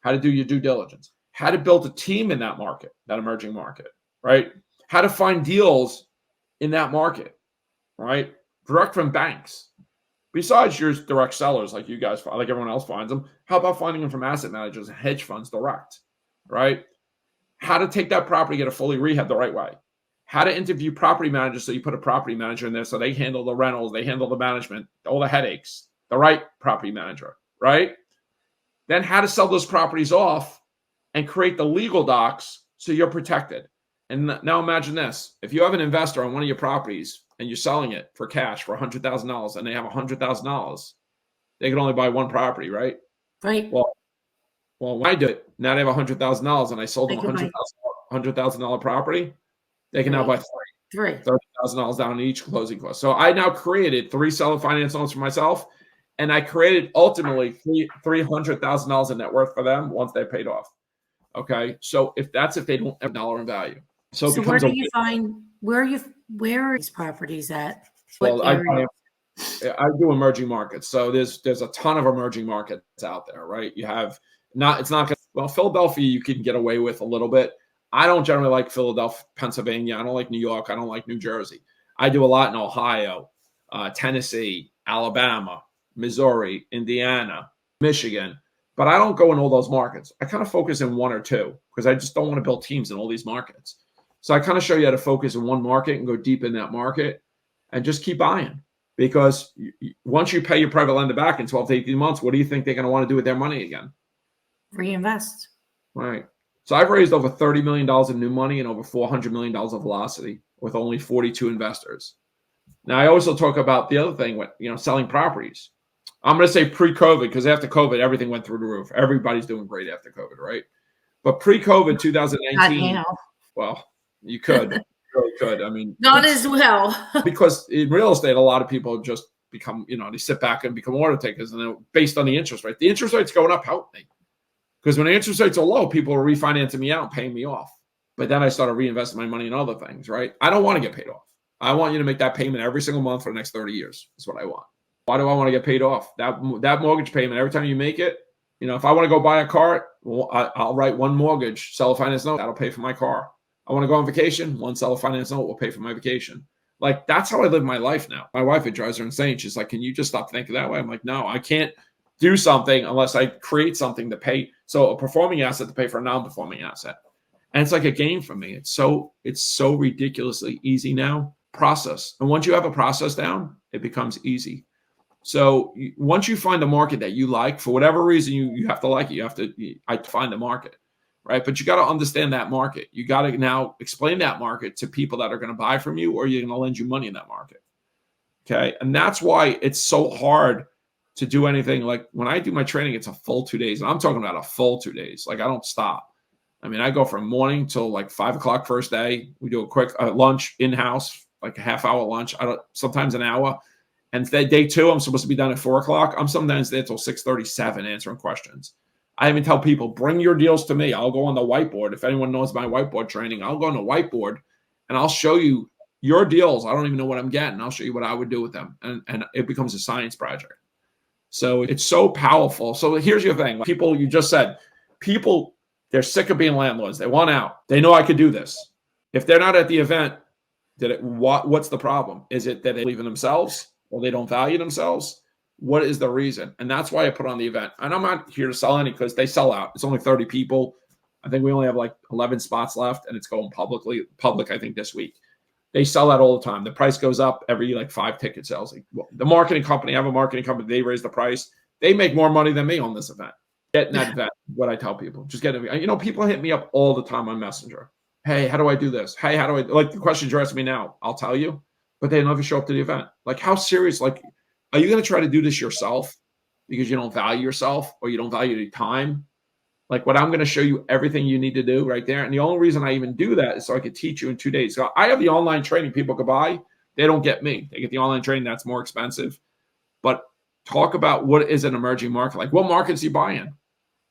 how to do your due diligence, how to build a team in that market, that emerging market, right? How to find deals in that market, right? Direct from banks. Besides your direct sellers, like you guys, like everyone else finds them, how about finding them from asset managers and hedge funds direct, right? How to take that property, get it fully rehab the right way. How to interview property managers so you put a property manager in there so they handle the rentals, they handle the management, all the headaches, the right property manager, right? Then how to sell those properties off and create the legal docs so you're protected. And now imagine this. If you have an investor on one of your properties and you're selling it for cash for $100,000 and they have $100,000, they can only buy one property, right? Right. Well, when I do it, now they have $100,000 and I sold them $100,000 property. They can now buy three. $30,000 down in each closing cost. So I now created 3 seller finance loans for myself, and I created ultimately $300,000 in net worth for them once they paid off. Okay, so if they don't have a dollar in value, so where do you find where are these properties at? Well, I do emerging markets, so there's a ton of emerging markets out there, right? You have Philadelphia you can get away with a little bit. I don't generally like Philadelphia, Pennsylvania. I don't like New York. I don't like New Jersey. I do a lot in Ohio, Tennessee, Alabama, Missouri, Indiana, Michigan. But I don't go in all those markets. I kind of focus in 1 or 2 because I just don't want to build teams in all these markets. So I kind of show you how to focus in one market and go deep in that market and just keep buying. Because once you pay your private lender back in 12 to 18 months, what do you think they're going to want to do with their money again? Reinvest. Right. So I've raised over $30 million in new money and over $400 million of velocity with only 42 investors. Now, I also talk about the other thing with, selling properties. I'm going to say pre-COVID, because after COVID, everything went through the roof. Everybody's doing great after COVID, right? But pre-COVID, 2019, well, you could. You really could. I mean, not as well. Because in real estate, a lot of people just become, they sit back and become order takers, and based on the interest rate. The interest rates going up helped me. Because when the interest rates are low, people are refinancing me out and paying me off. But then I started reinvesting my money in other things, right? I don't want to get paid off. I want you to make that payment every single month for the next 30 years. That's what I want. Why do I want to get paid off? That mortgage payment, every time you make it, if I want to go buy a car, I'll write one mortgage, seller finance note, that'll pay for my car. I want to go on vacation, one seller finance note will pay for my vacation. Like, that's how I live my life now. My wife, it drives her insane. She's like, can you just stop thinking that way? I'm like, no, I can't do something unless I create something to pay. So a performing asset to pay for a non-performing asset. And it's like a game for me. It's so ridiculously easy now. Process. And once you have a process down, it becomes easy. So once you find the market that you like, for whatever reason, you have to like it. I find the market, right? But you got to understand that market. You got to now explain that market to people that are going to buy from you, or you're going to lend you money in that market. Okay. And that's why it's so hard to do anything. Like when I do my training, it's a full 2 days. And I'm talking about a full 2 days. Like I don't stop. I mean, I go from morning till like 5 o'clock first day. We do a quick lunch in-house, like a half-hour lunch. Sometimes an hour. And day 2, I'm supposed to be done at 4 o'clock. I'm sometimes there till 6:37 answering questions. I even tell people, bring your deals to me. I'll go on the whiteboard. If anyone knows my whiteboard training, I'll go on the whiteboard and I'll show you your deals. I don't even know what I'm getting. I'll show you what I would do with them. And it becomes a science project. So it's so powerful. So here's your thing. People, you just said, people, they're sick of being landlords. They want out. They know I could do this. If they're not at the event, what's the problem? Is it that they believe in themselves? Or they don't value themselves? What is the reason? And that's why I put on the event. And I'm not here to sell any because they sell out. It's only 30 people. I think we only have like 11 spots left, and it's going public, I think, this week. They sell that all the time. The price goes up every like 5 ticket sales. Like, well, the marketing company, I have a marketing company, they raise the price. They make more money than me on this event. Get in that event, what I tell people. Just get it. You know, people hit me up all the time on Messenger. Hey, how do I do this? Hey, how do I, like the questions you're asking me now, I'll tell you, but they never show up to the event. Like, how serious, like, are you going to try to do this yourself because you don't value yourself or you don't value your time? Like, what I'm going to show you everything you need to do right there. And the only reason I even do that is so I could teach you in 2 days. So I have the online training people could buy. They don't get me. They get the online training. That's more expensive. But talk about what is an emerging market. Like, what markets you buy in?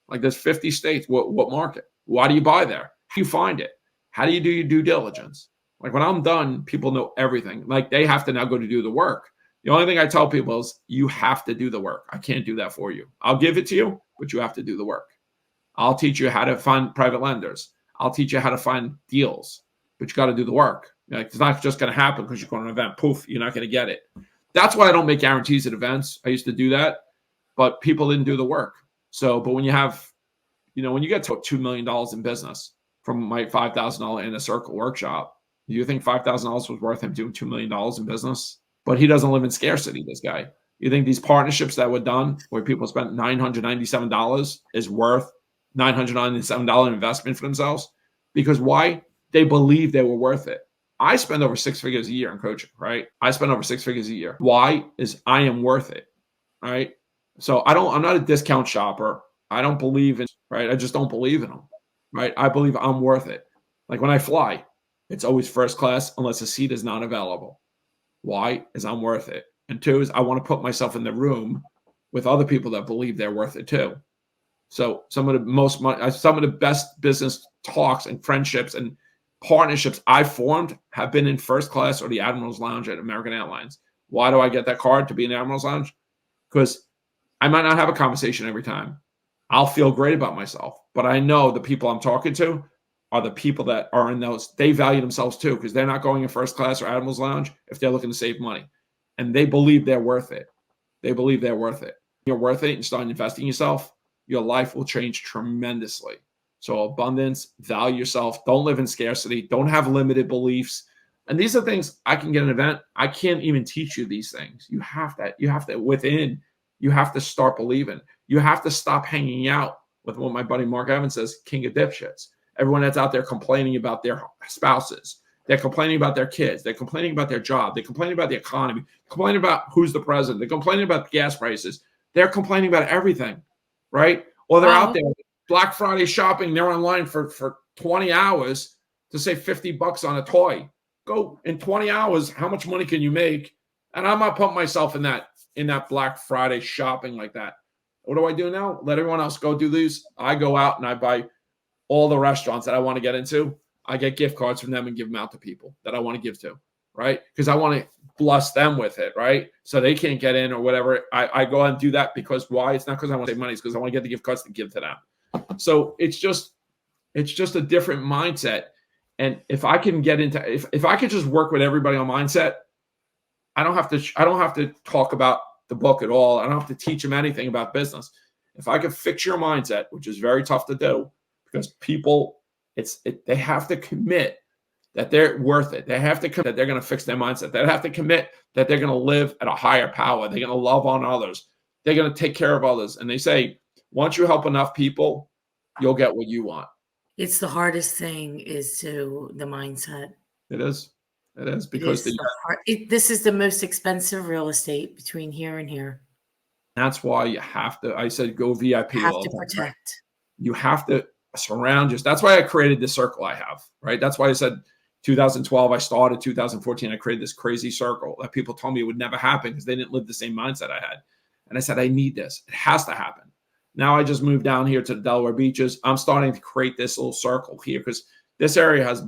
Like, there's 50 states. What market? Why do you buy there? How do you find it? How do you do your due diligence? Like, when I'm done, people know everything. Like, they have to now go to do the work. The only thing I tell people is you have to do the work. I can't do that for you. I'll give it to you, but you have to do the work. I'll teach you how to find private lenders. I'll teach you how to find deals, but you got to do the work. Like, it's not just going to happen because you're going to an event. Poof, you're not going to get it. That's why I don't make guarantees at events. I used to do that, but people didn't do the work. So, but when you have, you know, when you get to $2 million in business from my $5,000 in a circle workshop, do you think $5,000 was worth him doing $2 million in business? But he doesn't live in scarcity, this guy. You think these partnerships that were done where people spent $997 is worth $997 investment for themselves? Because why? They believe they were worth it. I spend over 6 figures a year in coaching, right? I spend over 6 figures a year. Why? Is I am worth it, right? So I'm not a discount shopper. I don't believe in, right? I just don't believe in them, right? I believe I'm worth it. Like, when I fly, it's always first class unless a seat is not available. Why? Is I'm worth it. And 2 is I want to put myself in the room with other people that believe they're worth it too. So some of the best business talks and friendships and partnerships I've formed have been in first class or the Admiral's Lounge at American Airlines. Why do I get that card to be in the Admiral's Lounge? Because I might not have a conversation every time. I'll feel great about myself, but I know the people I'm talking to are the people that are in those. They value themselves too, because they're not going in first class or Admiral's Lounge if they're looking to save money. And they believe they're worth it. They believe they're worth it. You're worth it and start investing in yourself, your life will change tremendously. So abundance, value yourself. Don't live in scarcity. Don't have limited beliefs. And these are things I can get an event. I can't even teach you these things. You have to start believing. You have to stop hanging out with what my buddy Mark Evans says, king of dipshits. Everyone that's out there complaining about their spouses. They're complaining about their kids. They're complaining about their job. They're complaining about the economy. Complaining about who's the president. They're complaining about gas prices. They're complaining about everything, right? Or they're out there Black Friday shopping. They're online for 20 hours to save $50 on a toy. Go in 20 hours. How much money can you make? And I'm not putting myself in that Black Friday shopping like that. What do I do now? Let everyone else go do these. I go out and I buy all the restaurants that I want to get into. I get gift cards from them and give them out to people that I want to give to, right? Because I want to bless them with it, right? So they can't get in or whatever. I go and do that because why? It's not because I want to save money. It's because I want to get the gift cards to give to them. So it's just a different mindset. And if I can get into, if I could just work with everybody on mindset, I don't have to talk about the book at all. I don't have to teach them anything about business. If I could fix your mindset, which is very tough to do because people, they have to commit that they're worth it. They have to commit that they're going to fix their mindset. They have to commit that they're going to live at a higher power. They're going to love on others. They're going to take care of others. And they say, once you help enough people, you'll get what you want. It's the hardest thing is the mindset. It is. It is because this is the most expensive real estate between here and here. That's why you have to, I said, go VIP. You have to protect. You have to surround yourself. That's why I created the circle I have, right? That's why I said 2012, I started 2014. I created this crazy circle that people told me it would never happen because they didn't live the same mindset I had. And I said, I need this. It has to happen. Now I just moved down here to the Delaware beaches. I'm starting to create this little circle here because this area has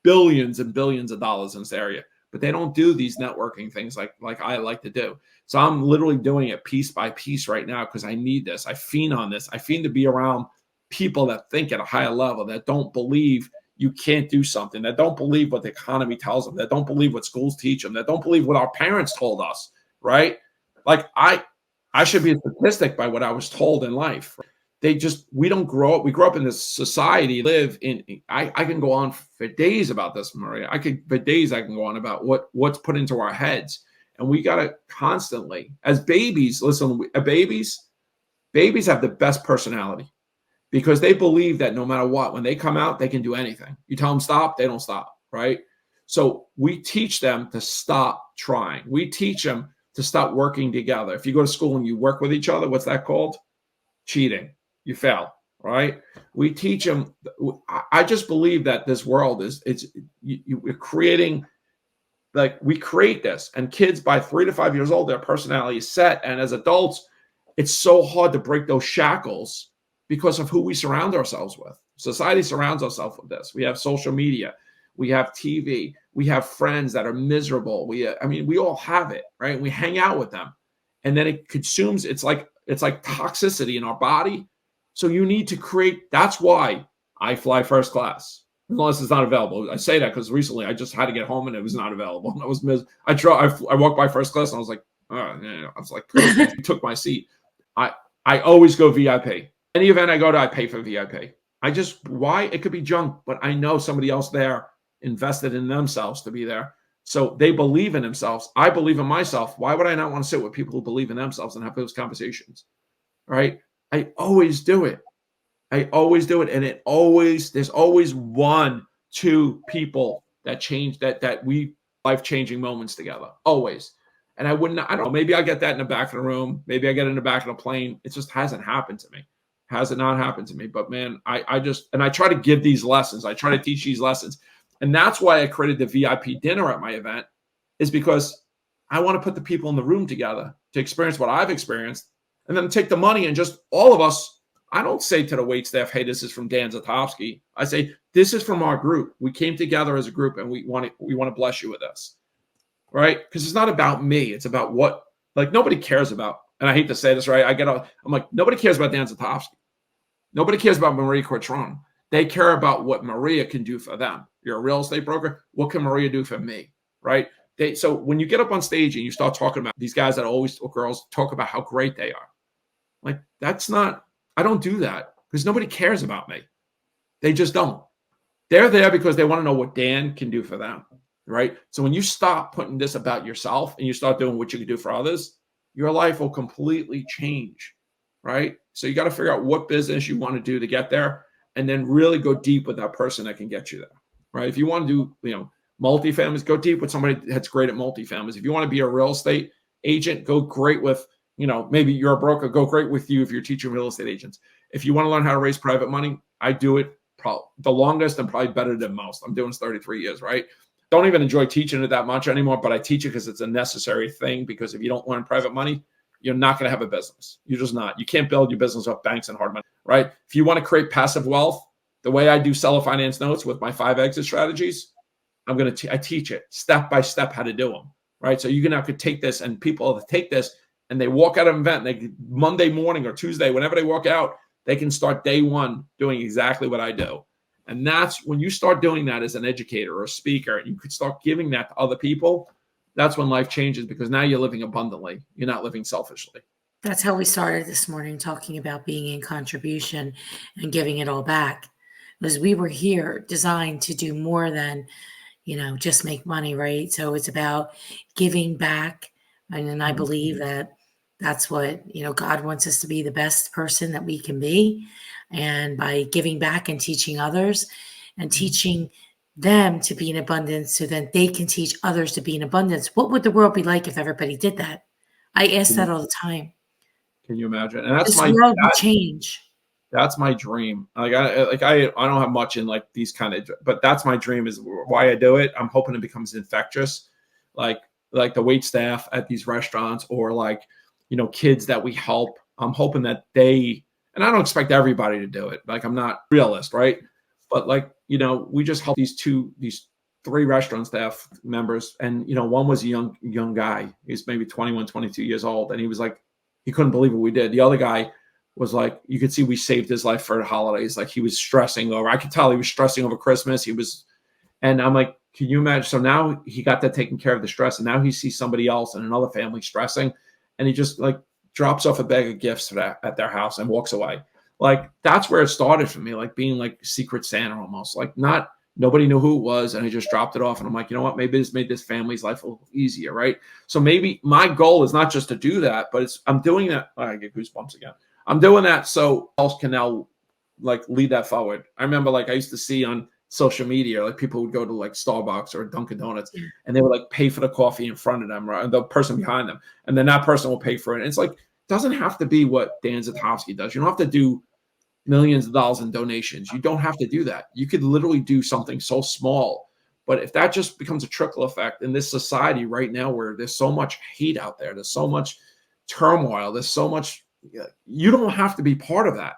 billions and billions of dollars in this area, but they don't do these networking things like I like to do. So I'm literally doing it piece by piece right now because I need this. I fiend on this. I fiend to be around people that think at a higher level, that don't believe you can't do something, that don't believe what the economy tells them, that don't believe what schools teach them, that don't believe what our parents told us, right? Like I should be a statistic by what I was told in life. we don't grow up. We grow up in this society, I can go on for days about this, Maria. I can go on about what's put into our heads. And we got to constantly, as babies, listen, babies have the best personality because they believe that no matter what, when they come out, they can do anything. You tell them stop, they don't stop, right? So we teach them to stop trying. We teach them to stop working together. If you go to school and you work with each other, what's that called? Cheating. You fail, right? We teach them. I just believe that this world we're creating, like we create this, and kids by 3 to 5 years old, their personality is set. And as adults, it's so hard to break those shackles because of who we surround ourselves with. Society surrounds ourselves with this. We have social media, we have TV, we have friends that are miserable. We all have it, right? We hang out with them, and then it consumes. It's like toxicity in our body. So you need to create. That's why I fly first class, unless it's not available. I say that because recently I just had to get home and it was not available. And I walked by first class and I was like, oh, yeah. I was like, took my seat. I always go VIP. Any event I go to, I pay for VIP. Why? It could be junk, but I know somebody else there invested in themselves to be there. So they believe in themselves. I believe in myself. Why would I not want to sit with people who believe in themselves and have those conversations? Right? I always do it. And there's always 1-2 people that change that we life-changing moments together. Always. And I don't know, maybe I get that in the back of the room. Maybe I get in the back of the plane. It just hasn't happened to me. Has it not happened to me? But man, I try to give these lessons. I try to teach these lessons. And that's why I created the VIP dinner at my event, is because I want to put the people in the room together to experience what I've experienced, and then take the money and just all of us. I don't say to the wait staff, hey, this is from Dan Zitofsky. I say, this is from our group. We came together as a group and we want to bless you with this. Right? Because it's not about me. It's about what, like, nobody cares about. And I hate to say this, right? I'm like, nobody cares about Dan Zitofsky. Nobody cares about Maria Quattrone. They care about what Maria can do for them. You're a real estate broker. What can Maria do for me? Right? So when you get up on stage and you start talking about these guys that always, or girls, talk about how great they are. Like, I don't do that because nobody cares about me. They just don't. They're there because they want to know what Dan can do for them. Right? So when you stop putting this about yourself and you start doing what you can do for others, your life will completely change. Right? So you got to figure out what business you want to do to get there, and then really go deep with that person that can get you there. Right? If you want to do, multifamilies, go deep with somebody that's great at multifamilies. If you want to be a real estate agent, go great with, maybe you're a broker, go great with you if you're teaching real estate agents. If you want to learn how to raise private money, I do it probably the longest and probably better than most. I'm doing this 33 years, right? Don't even enjoy teaching it that much anymore, but I teach it because it's a necessary thing, because if you don't learn private money, you're not going to have a business. You're just not. You can't build your business off banks and hard money, right? If you want to create passive wealth, the way I do seller finance notes with my 5 exit strategies, I teach it step by step how to do them, right? So you could take this, and people take this and they walk out of an event, they Monday morning or Tuesday, whenever they walk out, they can start day one doing exactly what I do. And that's when you start doing that as an educator or a speaker, and you could start giving that to other people. That's when life changes, because now you're living abundantly. You're not living selfishly. That's how we started this morning, talking about being in contribution and giving it all back. Because we were here designed to do more than, just make money, right? So it's about giving back. And I believe that that's what, God wants us to be, the best person that we can be. And by giving back and teaching others and teaching them to be in abundance, so that they can teach others to be in abundance. What would the world be like if everybody did that? I ask that all the time. Can you imagine? And this world would change. That's my dream. I don't have much in like these kind of, but that's my dream, is why I do it. I'm hoping it becomes infectious, like the wait staff at these restaurants, or kids that we help. I'm hoping that and I don't expect everybody to do it. Like, I'm not realist, right? But we just helped these 3 restaurant staff members, and one was a young guy. He's maybe 21, 22 years old, and he was like, he couldn't believe what we did. The other guy was like, you could see we saved his life for the holidays. Like, he was stressing over. I could tell he was stressing over Christmas. And I'm like, can you imagine? So now he got that taken care of, the stress, and now he sees somebody else and another family stressing, and he just drops off a bag of gifts at their house and walks away. like that's where it started for me, like being like Secret Santa almost, like nobody knew who it was, and I just dropped it off, and I'm like, you know what, maybe this made this family's life a little easier, right? So maybe my goal is not just to do that, but I'm doing that. Oh, I get goosebumps again. I'm doing that so else can now like lead that forward. I remember like I used to see on social media, like people would go to like Starbucks or Dunkin' Donuts, and they would like pay for the coffee in front of them, right? And the person behind them, and then that person will pay for it. And it's like, it doesn't have to be what Dan Zitofsky does. You don't have to do millions of dollars in donations. You don't have to do that. You could literally do something so small. But if that just becomes a trickle effect in this society right now where there's so much hate out there, there's so much turmoil, there's so much, you don't have to be part of that.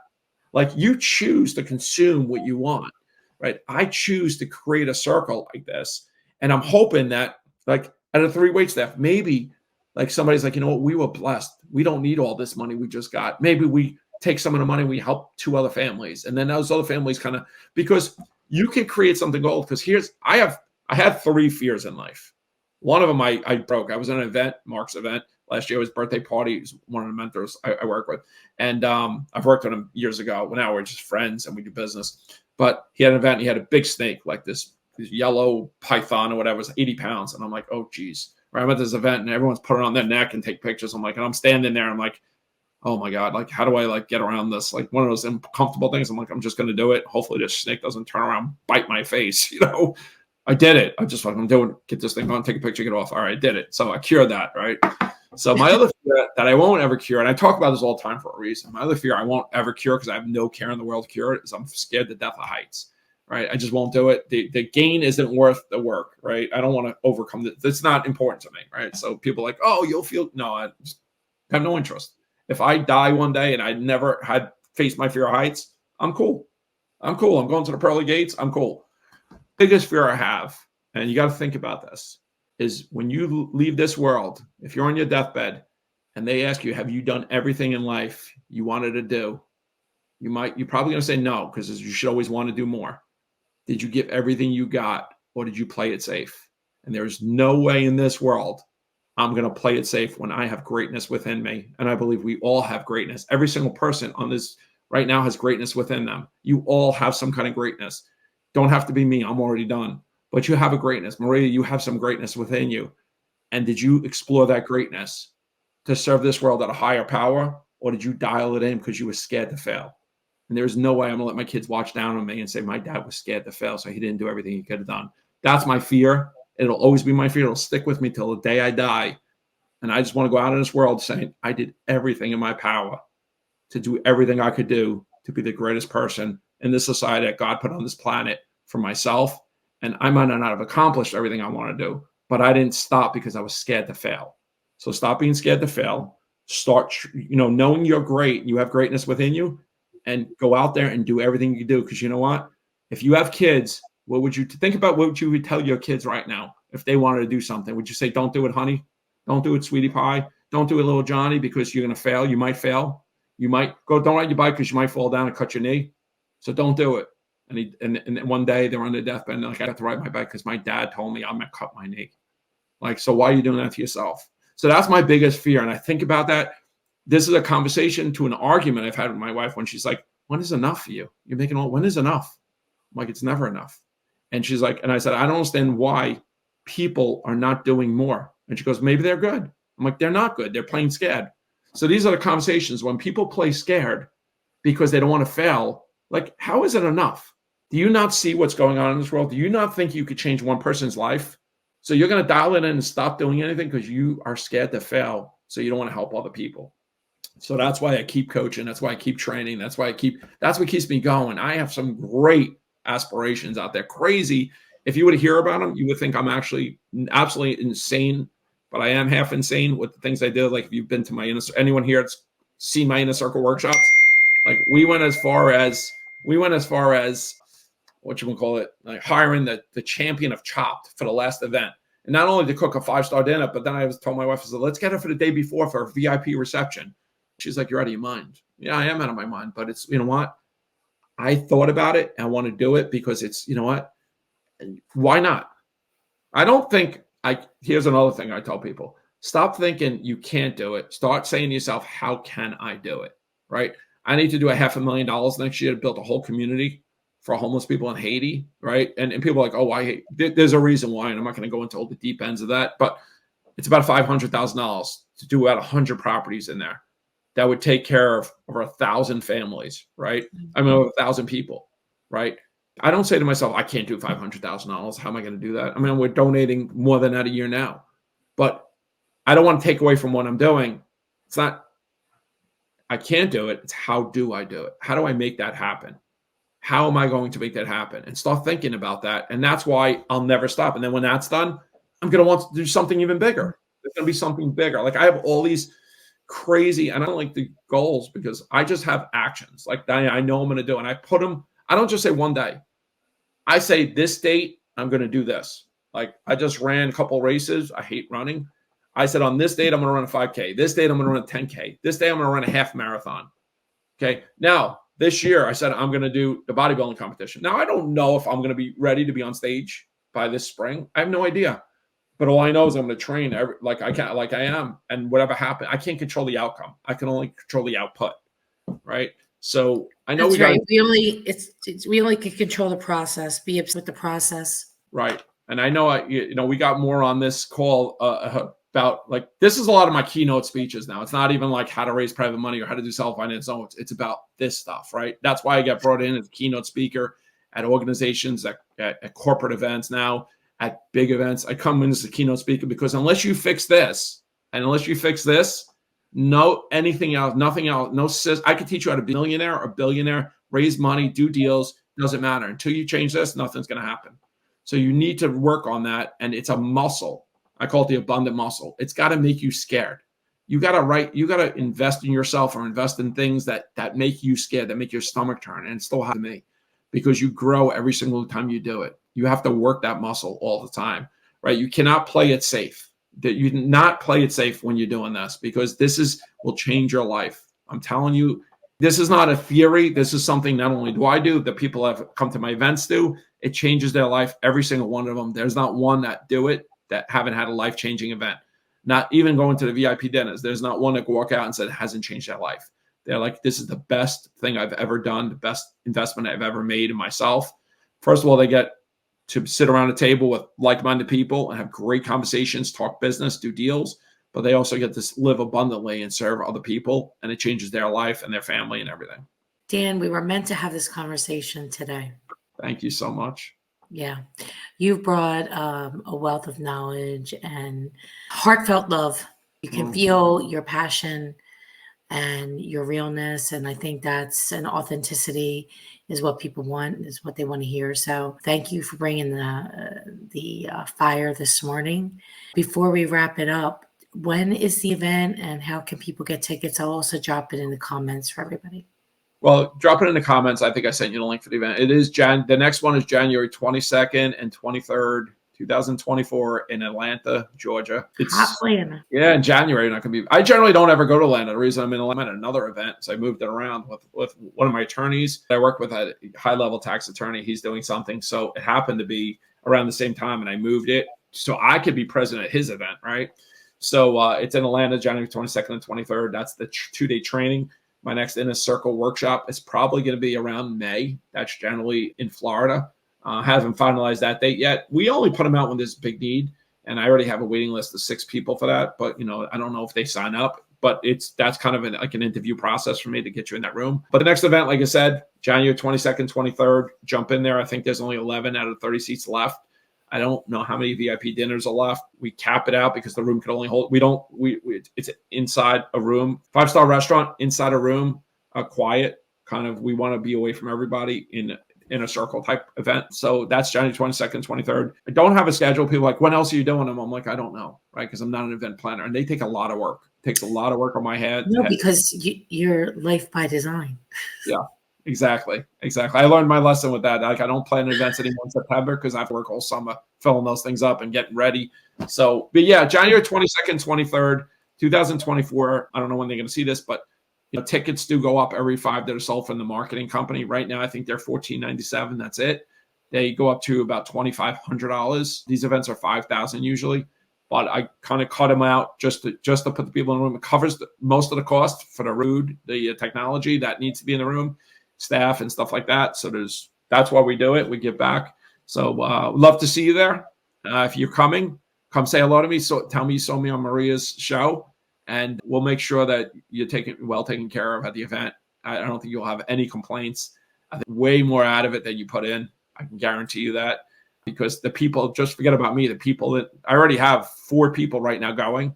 Like you choose to consume what you want, right? I choose to create a circle like this. And I'm hoping that like at a 3-weight staff, maybe like somebody's like, you know what, we were blessed. We don't need all this money we just got. Maybe we take some of the money, we help 2 other families. And then those other families kind of, because you can create something gold. Because I had 3 fears in life. One of them I broke. I was at an event, Mark's event last year, his birthday party. He's one of the mentors I work with. And I've worked with him years ago. Now we're just friends and we do business. But he had an event, and he had a big snake, like this yellow python or whatever, it was 80 pounds. And I'm like, oh, geez. Right, I'm at this event and everyone's putting on their neck and take pictures. I'm like, and I'm standing there. I'm like, oh my God, like, how do I like get around this? Like one of those uncomfortable things. I'm like, I'm just going to do it. Hopefully this snake doesn't turn around, bite my face. You know, I did it. I just like, I'm doing, get this thing on, take a picture, get off. All right, I did it. So I cured that. Right. So my other fear that I won't ever cure, and I talk about this all the time for a reason. My other fear I won't ever cure because I have no care in the world to cure it is I'm scared to death of heights. Right. I just won't do it. The gain isn't worth the work. Right. I don't want to overcome this. It's not important to me. Right. So people are like, oh, you'll feel, no, I just have no interest. If I die one day and I never had faced my fear of heights, I'm cool. I'm cool. I'm going to the pearly gates. I'm cool. Biggest fear I have, and you got to think about this, is when you leave this world, if you're on your deathbed and they ask you, have you done everything in life you wanted to do? You're probably going to say no, because you should always want to do more. Did you give everything you got, or did you play it safe? And there's no way in this world I'm going to play it safe when I have greatness within me. And I believe we all have greatness. Every single person on this right now has greatness within them. You all have some kind of greatness. Don't have to be me. I'm already done. But you have a greatness. Maria, you have some greatness within you. And did you explore that greatness to serve this world at a higher power? Or did you dial it in because you were scared to fail? And there's no way I'm going to let my kids watch down on me and say my dad was scared to fail, so he didn't do everything he could have done. That's my fear. It'll always be my fear. It'll stick with me till the day I die. And I just want to go out in this world saying I did everything in my power to do everything I could do to be the greatest person in this society that God put on this planet for myself. And I might not have accomplished everything I want to do, but I didn't stop because I was scared to fail. So stop being scared to fail. Start, knowing you're great, you have greatness within you, and go out there and do everything you do. Because you know what? If you have kids, what would you think about? What you would tell your kids right now if they wanted to do something? Would you say, don't do it, honey? Don't do it, sweetie pie. Don't do it, little Johnny, because you're going to fail. You might fail. You might go, don't ride your bike because you might fall down and cut your knee. So don't do it. And one day they're on their deathbed and like, I have to ride my bike because my dad told me I'm going to cut my knee. Like, so why are you doing that to yourself? So that's my biggest fear. And I think about that. This is a conversation to an argument I've had with my wife when she's like, when is enough for you? You're making all, when is enough? I'm like, it's never enough. And she's like, and I said, I don't understand why people are not doing more. And she goes, maybe they're good. I'm like, they're not good. They're playing scared. So these are the conversations when people play scared because they don't want to fail. Like, how is it enough? Do you not see what's going on in this world? Do you not think you could change one person's life? So you're going to dial it in and stop doing anything because you are scared to fail. So you don't want to help other people. So that's why I keep coaching. That's why I keep training. That's what keeps me going. I have some great aspirations out there. Crazy. If you were to hear about them, you would think I'm actually absolutely insane, but I am half insane with the things I did. Like if you've been to anyone here that's seen my inner circle workshops, like we went as far as what you would call it, like hiring the champion of Chopped for the last event. And not only to cook a 5-star dinner, but then I told my wife, I said, let's get her for the day before for a VIP reception. She's like, you're out of your mind. Yeah, I am out of my mind. But it's, you know what? I thought about it. And I want to do it because it's, you know what? Why not? I don't think here's another thing I tell people. Stop thinking you can't do it. Start saying to yourself, how can I do it? Right? I need to do $500,000 next year to build a whole community for homeless people in Haiti, right? And people are like, oh, there's a reason why, and I'm not going to go into all the deep ends of that, but it's about $500,000 to do about 100 properties in there that would take care of over 1,000 families, right? I mean, over 1,000 people, right? I don't say to myself, I can't do $500,000. How am I going to do that? I mean, we're donating more than that a year now, but I don't want to take away from what I'm doing. It's not, I can't do it. It's how do I do it? How do I make that happen? How am I going to make that happen? And start thinking about that. And that's why I'll never stop. And then when that's done, I'm going to want to do something even bigger. There's going to be something bigger. Like I have all these crazy, and I don't like the goals because I just have actions. Like I know I'm going to do, and I put them, I don't just say one day. I say this date, I'm going to do this. Like I just ran a couple races. I hate running. I said on this date, I'm going to run a 5K. This date, I'm going to run a 10K. This day, I'm going to run a half marathon. Okay. Now, this year, I said I'm going to do the bodybuilding competition. Now, I don't know if I'm going to be ready to be on stage by this spring. I have no idea. But all I know is I'm going to train like I am. And whatever happens, I can't control the outcome. I can only control the output. Right. So I know we only can control the process, be upset with the process. Right. And I know, we got more on this call about like, this is a lot of my keynote speeches now. It's not even like how to raise private money or how to do self-finance. No, it's about this stuff, right? That's why I get brought in as a keynote speaker at organizations, at corporate events now, at big events. I come in as a keynote speaker because unless you fix this, and unless you fix this, no, anything else, nothing else, no, I could teach you how to be a millionaire or billionaire, raise money, do deals, doesn't matter. Until you change this, nothing's going to happen. So you need to work on that. And it's a muscle. I call it the abundant muscle. It's got to make you scared. You got to invest in yourself or invest in things that make you scared, that make your stomach turn. And it still happens to me because you grow every single time you do it. You have to work that muscle all the time, right? You cannot play it safe. That you not play it safe when you're doing this because will change your life. I'm telling you, this is not a theory. This is something not only do I do, the people that have come to my events do. It changes their life, every single one of them. There's not one that do it that haven't had a life-changing event. Not even going to the VIP dinners. There's not one that walk out and said it hasn't changed their life. They're like, this is the best thing I've ever done, the best investment I've ever made in myself. First of all, they get to sit around a table with like-minded people and have great conversations, talk business, do deals, but they also get to live abundantly and serve other people, and it changes their life and their family and everything. Dan, we were meant to have this conversation today. Thank you so much. Yeah. You've brought a wealth of knowledge and heartfelt love. You can feel your passion and your realness. And I think that's an authenticity is what people want, is what they want to hear. So thank you for bringing the fire this morning. Before we wrap it up, when is the event and how can people get tickets? I'll also drop it in the comments for everybody. Well, drop it in the comments. I think I sent you the link for the event. It is the next one is January 22nd and 23rd, 2024 in Atlanta, Georgia. It's Atlanta. Yeah, in January. Not gonna be. I generally don't ever go to Atlanta. The reason I'm in Atlanta at another event, so I moved it around with one of my attorneys. I work with a high-level tax attorney. He's doing something, so it happened to be around the same time, and I moved it so I could be present at his event, right? So it's in Atlanta, January 22nd and 23rd. That's the 2-day training. My next Inner Circle workshop is probably going to be around May. That's generally in Florida. Haven't finalized that date yet. We only put them out when there's a big need, and I already have a waiting list of 6 people for that. But I don't know if they sign up. But that's kind of an interview process for me to get you in that room. But the next event, like I said, January 22nd, 23rd, jump in there. I think there's only 11 out of 30 seats left. I don't know how many VIP dinners are left. We cap it out because the room can only hold. It's inside a room, 5-star restaurant, inside a room, quiet. Kind of, we want to be away from everybody in a circle type event. So that's January 22nd, 23rd. I don't have a schedule. People are like, when else are you doing them? I'm like, I don't know, right? Because I'm not an event planner, and they take a lot of work. It takes a lot of work on my head. No, because you're life by design. Yeah. Exactly. I learned my lesson with that. Like, I don't plan events anymore in September because I have to work all summer filling those things up and getting ready. So, but yeah, January 22nd, 23rd, 2024. I don't know when they're going to see this, but tickets do go up every $5 that are sold from the marketing company. Right now, I think they're $14.97. That's it. They go up to about $2,500. These events are $5,000 usually. but I kind of cut them out just to put the people in the room. It covers most of the cost for the room, the technology that needs to be in the room, staff and stuff like that. So that's why we do it. We give back. So love to see you there. If you're coming, come say hello to me. So tell me you saw me on Maria's show, and we'll make sure that you're taken care of at the event. I don't think you'll have any complaints. I think way more out of it than you put in. I can guarantee you that, because the people, just forget about me. The people that I already have 4 people right now going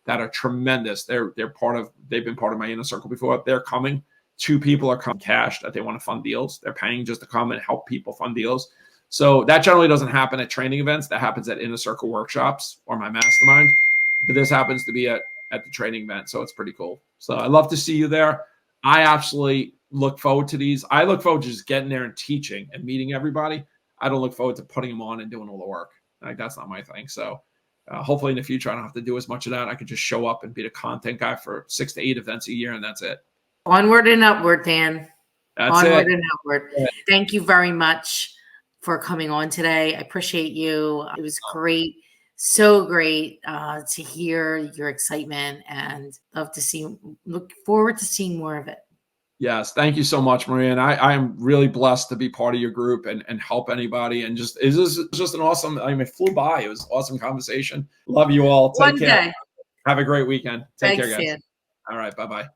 that are tremendous. They've been part of my inner circle before. They're coming. 2 people are coming cash that they want to fund deals. They're paying just to come and help people fund deals. So that generally doesn't happen at training events. That happens at inner circle workshops or my mastermind. But this happens to be at the training event. So it's pretty cool. So I love to see you there. I absolutely look forward to these. I look forward to just getting there and teaching and meeting everybody. I don't look forward to putting them on and doing all the work. Like, that's not my thing. So hopefully in the future, I don't have to do as much of that. I could just show up and be the content guy for 6 to 8 events a year, and that's it. Onward and upward, Dan. Onward and upward. Yeah. Thank you very much for coming on today. I appreciate you. It was great. So great to hear your excitement, and look forward to seeing more of it. Yes. Thank you so much, Maria. And I am really blessed to be part of your group and help anybody. And this is just an awesome, it flew by. It was an awesome conversation. Love you all. Take care. Have a great weekend. Take care, guys. Dan. All right. Bye-bye.